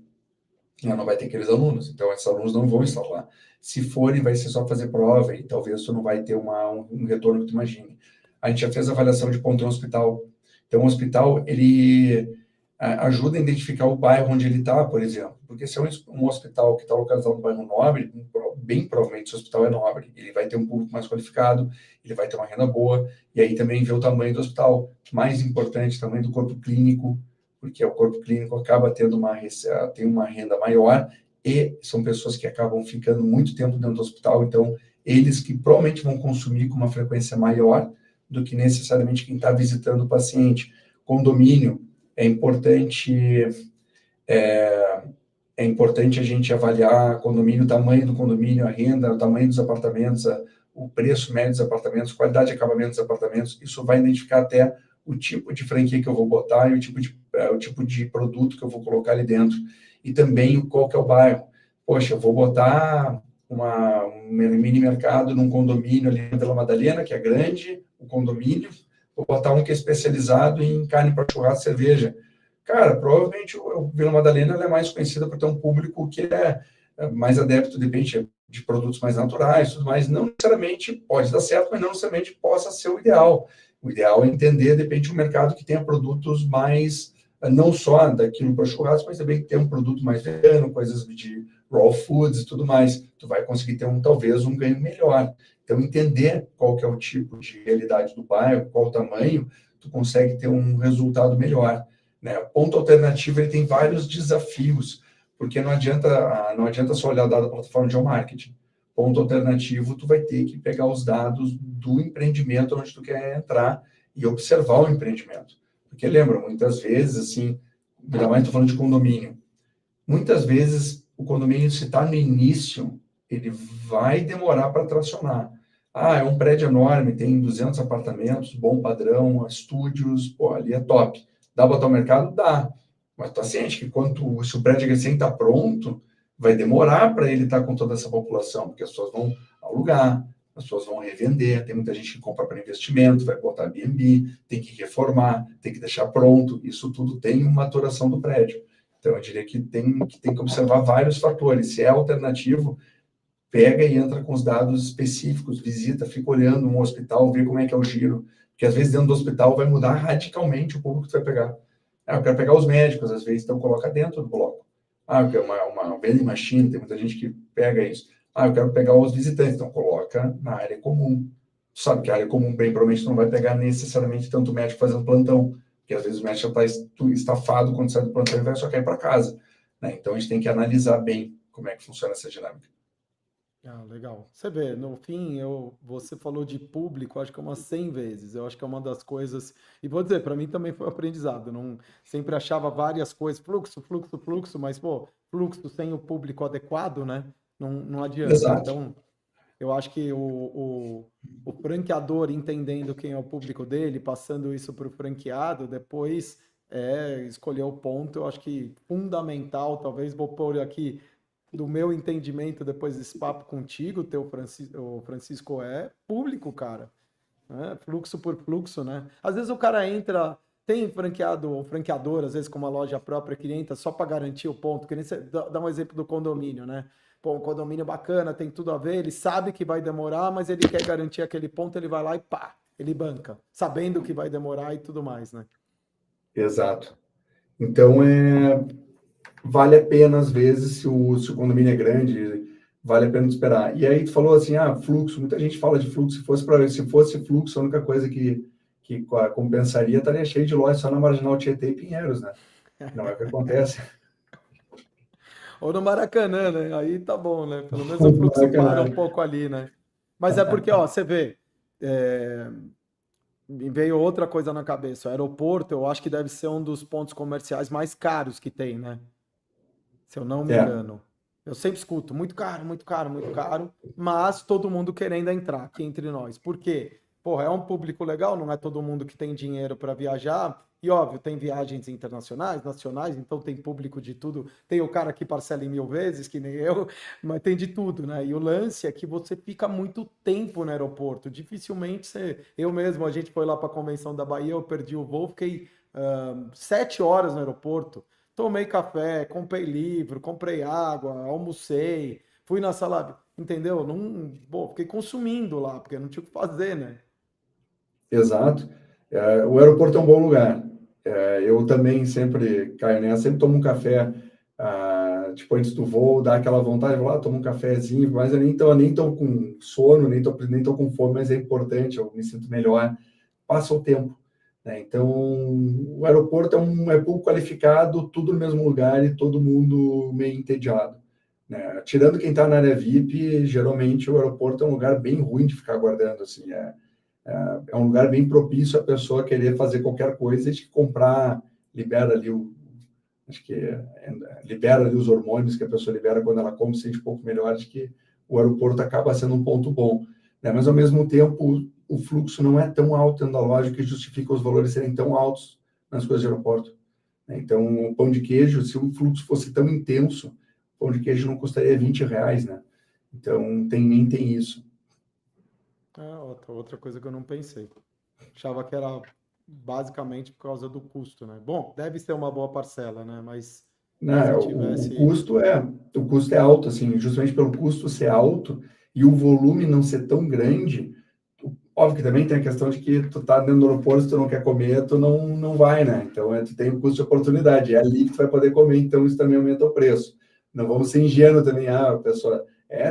Ela não vai ter aqueles alunos, então esses alunos não vão estar lá. Se forem, vai ser só fazer prova e talvez tu não vai ter um retorno que tu imagine. A gente já fez avaliação de ponto em um hospital. Então, o hospital, ele ajuda a identificar o bairro onde ele está, por exemplo. Porque se é um hospital que está localizado no bairro nobre, bem provavelmente esse hospital é nobre. Ele vai ter um público mais qualificado, ele vai ter uma renda boa, e aí também vê o tamanho do hospital. Mais importante, o tamanho do corpo clínico, porque o corpo clínico acaba tendo uma renda maior, e são pessoas que acabam ficando muito tempo dentro do hospital, então eles que provavelmente vão consumir com uma frequência maior do que necessariamente quem está visitando o paciente. Condomínio, é importante a gente avaliar condomínio, o tamanho do condomínio, a renda, o tamanho dos apartamentos, o preço médio dos apartamentos, qualidade de acabamento dos apartamentos. Isso vai identificar até o tipo de franquia que eu vou botar e o tipo de produto que eu vou colocar ali dentro. E também qual que é o bairro. Poxa, eu vou botar um mini mercado num condomínio ali na Vila Madalena, que é grande, o condomínio, vou botar um que é especializado em carne para churrasco e cerveja. Cara, provavelmente o Vila Madalena ela é mais conhecida por ter um público que é mais adepto, de repente, de produtos mais naturais, tudo mais. Não necessariamente pode dar certo, mas não necessariamente possa ser o ideal. O ideal é entender, de repente, um mercado que tenha produtos mais, não só daquilo para churrasco, mas também que tenha um produto mais vegano, coisas de raw foods e tudo mais. Tu vai conseguir ter talvez um ganho melhor. Então, entender qual que é o tipo de realidade do bairro, qual o tamanho, tu consegue ter um resultado melhor. Né? O ponto alternativo ele tem vários desafios, porque não adianta só olhar dado da plataforma de marketing. Ponto alternativo, tu vai ter que pegar os dados do empreendimento onde tu quer entrar e observar o empreendimento. Porque lembra, muitas vezes, assim, ainda mais estou falando de condomínio, muitas vezes o condomínio, se está no início, ele vai demorar para tracionar. Ah, é um prédio enorme, tem 200 apartamentos, bom padrão, estúdios, pô, ali é top. Dá para botar o mercado? Dá. Mas tá ciente que se o prédio recém está pronto, vai demorar para ele estar com toda essa população, porque as pessoas vão alugar, as pessoas vão revender, tem muita gente que compra para investimento, vai botar B&B, tem que reformar, tem que deixar pronto. Isso tudo tem uma maturação do prédio. Então, eu diria que tem que observar vários fatores. Se é alternativo, pega e entra com os dados específicos, visita, fica olhando um hospital, vê como é que é o giro, porque às vezes dentro do hospital vai mudar radicalmente o público que tu vai pegar. Ah, eu quero pegar os médicos, às vezes, então coloca dentro do bloco. Ah, eu quero uma vending machine, tem muita gente que pega isso. Ah, eu quero pegar os visitantes, então coloca na área comum. Tu sabe que a área comum, bem provavelmente, tu não vai pegar necessariamente tanto médico fazendo plantão, porque às vezes o médico já está estafado quando sai do plantão e vai só cair para casa. Né? Então, a gente tem que analisar bem como é que funciona essa dinâmica. Ah, legal. Você vê, no fim, você falou de público, acho que umas 100 vezes. Eu acho que é uma das coisas. E vou dizer, para mim também foi um aprendizado. Não sempre achava várias coisas, fluxo, fluxo, fluxo, mas pô, fluxo sem o público adequado, né? Não adianta. Exato. Então, eu acho que o franqueador entendendo quem é o público dele, passando isso para o franqueado, depois escolher o ponto, eu acho que fundamental, talvez vou pôr aqui do meu entendimento depois desse papo contigo, o Francisco é público, cara. Né? Fluxo por fluxo, né? Às vezes o cara entra, tem franqueado ou franqueador, às vezes com uma loja própria que entra só para garantir o ponto. Que nem você dá um exemplo do condomínio, né? Pô, um condomínio bacana, tem tudo a ver, ele sabe que vai demorar, mas ele quer garantir aquele ponto, ele vai lá e pá, ele banca, sabendo que vai demorar e tudo mais, né? Exato. Então, vale a pena, às vezes, se o condomínio é grande, vale a pena esperar. E aí, tu falou assim, fluxo. Muita gente fala de fluxo. Se fosse fluxo, a única coisa que compensaria estaria cheio de lojas só na Marginal Tietê e Pinheiros, né? Não é o que acontece. Ou no Maracanã, né? Aí tá bom, né? Pelo menos o fluxo para um pouco ali, né? Mas é porque, ó, você vê, me veio outra coisa na cabeça. O aeroporto, eu acho que deve ser um dos pontos comerciais mais caros que tem, né? Se eu não me É, engano. Eu sempre escuto, muito caro, muito caro, muito caro, mas todo mundo querendo entrar aqui entre nós. Por quê? Porra, é um público legal, não é todo mundo que tem dinheiro para viajar. E óbvio, tem viagens internacionais, nacionais, então tem público de tudo. Tem o cara que parcela em 1000 vezes, que nem eu, mas tem de tudo, né? E o lance é que você fica muito tempo no aeroporto. Dificilmente você. Eu mesmo, a gente foi lá para a convenção da Bahia, eu perdi o voo, fiquei 7 horas no aeroporto. Tomei café, comprei livro, comprei água, almocei, fui na sala, entendeu? Não, pô, fiquei consumindo lá, porque não tinha o que fazer, né? exato. O aeroporto é um bom lugar. Eu também sempre caio nessa, sempre tomo um café, tipo, antes do voo, dá aquela vontade, vou lá, tomo um cafezinho, mas eu nem tô com sono, nem tô com fome, mas é importante, eu me sinto melhor, passa o tempo. Né? Então, o aeroporto é pouco qualificado, tudo no mesmo lugar e todo mundo meio entediado. Né? Tirando quem está na área VIP, geralmente o aeroporto é um lugar bem ruim de ficar aguardando, assim, é um lugar bem propício a pessoa querer fazer qualquer coisa e comprar, libera ali acho que libera ali os hormônios que a pessoa libera quando ela come, se sente um pouco melhor, acho que o aeroporto acaba sendo um ponto bom. Né? Mas, ao mesmo tempo, o fluxo não é tão alto dentro da loja que justifica os valores serem tão altos nas coisas de aeroporto. Né? Então, o pão de queijo, se o fluxo fosse tão intenso, o pão de queijo não custaria R$ 20, né? Então, nem tem isso. Ah, outra coisa que eu não pensei. Achava que era basicamente por causa do custo, né? Bom, deve ser uma boa parcela, né? Mas se Né? O tivesse. custo é alto, assim, justamente pelo custo ser alto e o volume não ser tão grande. Óbvio que também tem a questão de que tu tá dentro do aeroporto, se tu não quer comer, tu não vai, né? Então, tu tem o custo de oportunidade, é ali que tu vai poder comer, então isso também aumenta o preço. Não vamos ser ingênuos também, pessoa,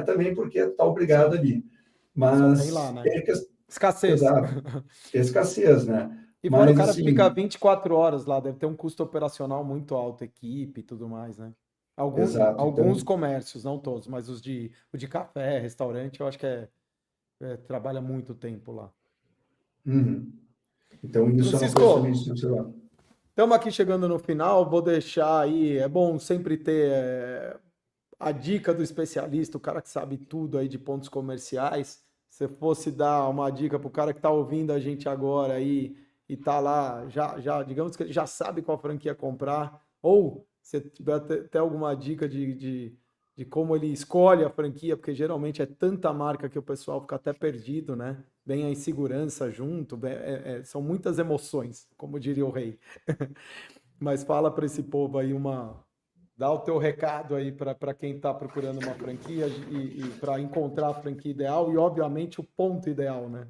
também porque tu tá obrigado Sim, ali. só tem lá, Mas, né? Escassez. exato, escassez, né? E fora o Mas, cara fica assim, 24 horas lá, deve ter um custo operacional muito alto, equipe e tudo mais, né? exato, Alguns então, comércios, não todos, mas o de café, restaurante, eu acho que trabalha muito tempo lá. uhum. Então isso é uma coisa também de Francisco, se observar. estamos aqui chegando no final, vou deixar aí, é bom sempre ter a dica do especialista, o cara que sabe tudo aí de pontos comerciais. Se fosse dar uma dica para o cara que está ouvindo a gente agora aí e tá lá, digamos que ele já sabe qual franquia comprar, ou se tiver até alguma dica de como ele escolhe a franquia, porque geralmente é tanta marca que o pessoal fica até perdido, né? Vem a insegurança junto, são muitas emoções, como diria o rei. Mas fala para esse povo aí dá o teu recado aí para quem está procurando uma franquia e para encontrar a franquia ideal e, obviamente, o ponto ideal, né?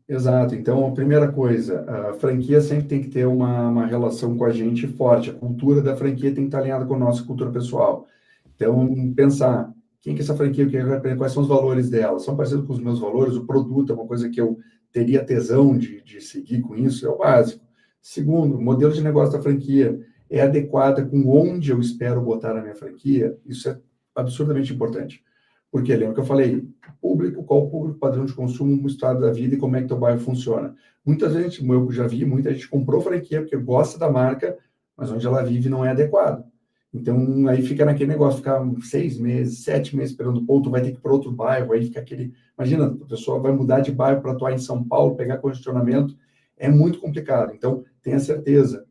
Exato. Então, a primeira coisa, a franquia sempre tem que ter uma relação com a gente forte. A cultura da franquia tem que estar alinhada com a nossa cultura pessoal. Então, pensar quem que é essa franquia, quais são os valores dela? São parecidos com os meus valores? O produto é uma coisa que eu teria tesão de seguir com isso? É o básico. Segundo, o modelo de negócio da franquia é adequada com onde eu espero botar a minha franquia? Isso é absurdamente importante. Porque lembra que eu falei, público, qual o público padrão de consumo, o estado da vida e como é que teu bairro funciona. Muita gente, eu já vi, muita gente comprou franquia porque gosta da marca, mas onde ela vive não é adequado. Então, aí fica naquele negócio, ficar 6 meses, 7 meses esperando o ponto, vai ter que ir para outro bairro, aí fica aquele... Imagina, a pessoa vai mudar de bairro para atuar em São Paulo, pegar congestionamento, é muito complicado. Então, tenha certeza,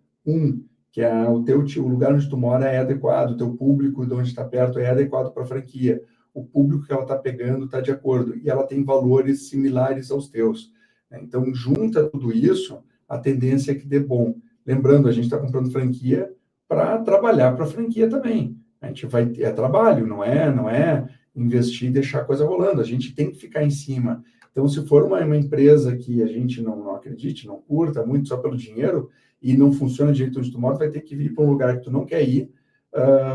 que o lugar onde tu mora é adequado, o teu público de onde está perto é adequado para a franquia, o público que ela está pegando está de acordo, e ela tem valores similares aos teus. Né? Então, junta tudo isso, a tendência é que dê bom. Lembrando, a gente está comprando franquia para trabalhar para a franquia também. A gente vai ter trabalho, não é investir e deixar a coisa rolando. A gente tem que ficar em cima. Então, se for uma empresa que a gente não acredite, não curta muito só pelo dinheiro e não funciona de jeito onde tu mora, vai ter que vir para um lugar que tu não quer ir,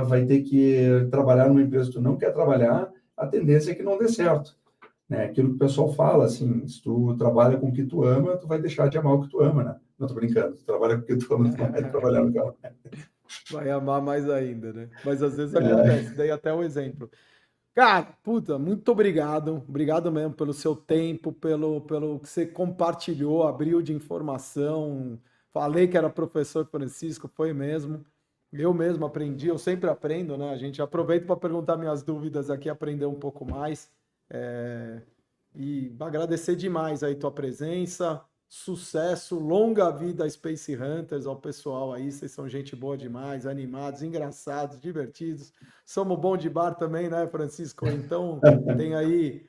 vai ter que trabalhar numa empresa que tu não quer trabalhar, a tendência é que não dê certo. Né? Aquilo que o pessoal fala, assim, se tu trabalha com o que tu ama, tu vai deixar de amar o que tu ama, né? Não, tô brincando. Tu trabalha com o que tu ama, tu não vai trabalhar no que ama. Vai amar mais ainda, né? Mas às vezes acontece, dei até um exemplo. Cara, puta, muito obrigado. Obrigado mesmo pelo seu tempo, pelo que você compartilhou, abriu de informação. Falei que era professor Francisco, foi mesmo. Eu mesmo aprendi, eu sempre aprendo, né? A gente aproveita para perguntar minhas dúvidas aqui, aprender um pouco mais. É, E agradecer demais aí tua presença. Sucesso, longa vida a Space Hunters, ao pessoal aí, vocês são gente boa demais, animados, engraçados, divertidos. Somos bom de bar também, né, Francisco? Então, tem aí,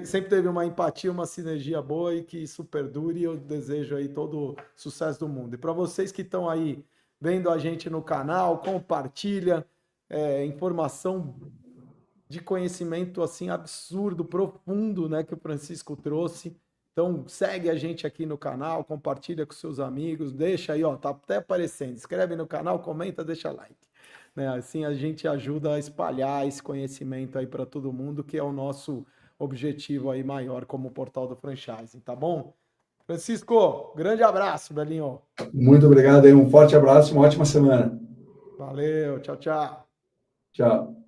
sempre teve uma empatia, uma sinergia boa e que isso perdure e eu desejo aí todo o sucesso do mundo. E para vocês que estão aí vendo a gente no canal, compartilha, informação de conhecimento assim absurdo, profundo, né, que o Francisco trouxe. Então, segue a gente aqui no canal, compartilha com seus amigos, deixa aí, ó, tá até aparecendo. Inscreve no canal, comenta, deixa like. Né? Assim a gente ajuda a espalhar esse conhecimento aí para todo mundo, que é o nosso objetivo aí maior como portal do franchising, tá bom? Francisco, grande abraço, Belinho. Muito obrigado aí, um forte abraço, uma ótima semana. Valeu, tchau, tchau. Tchau.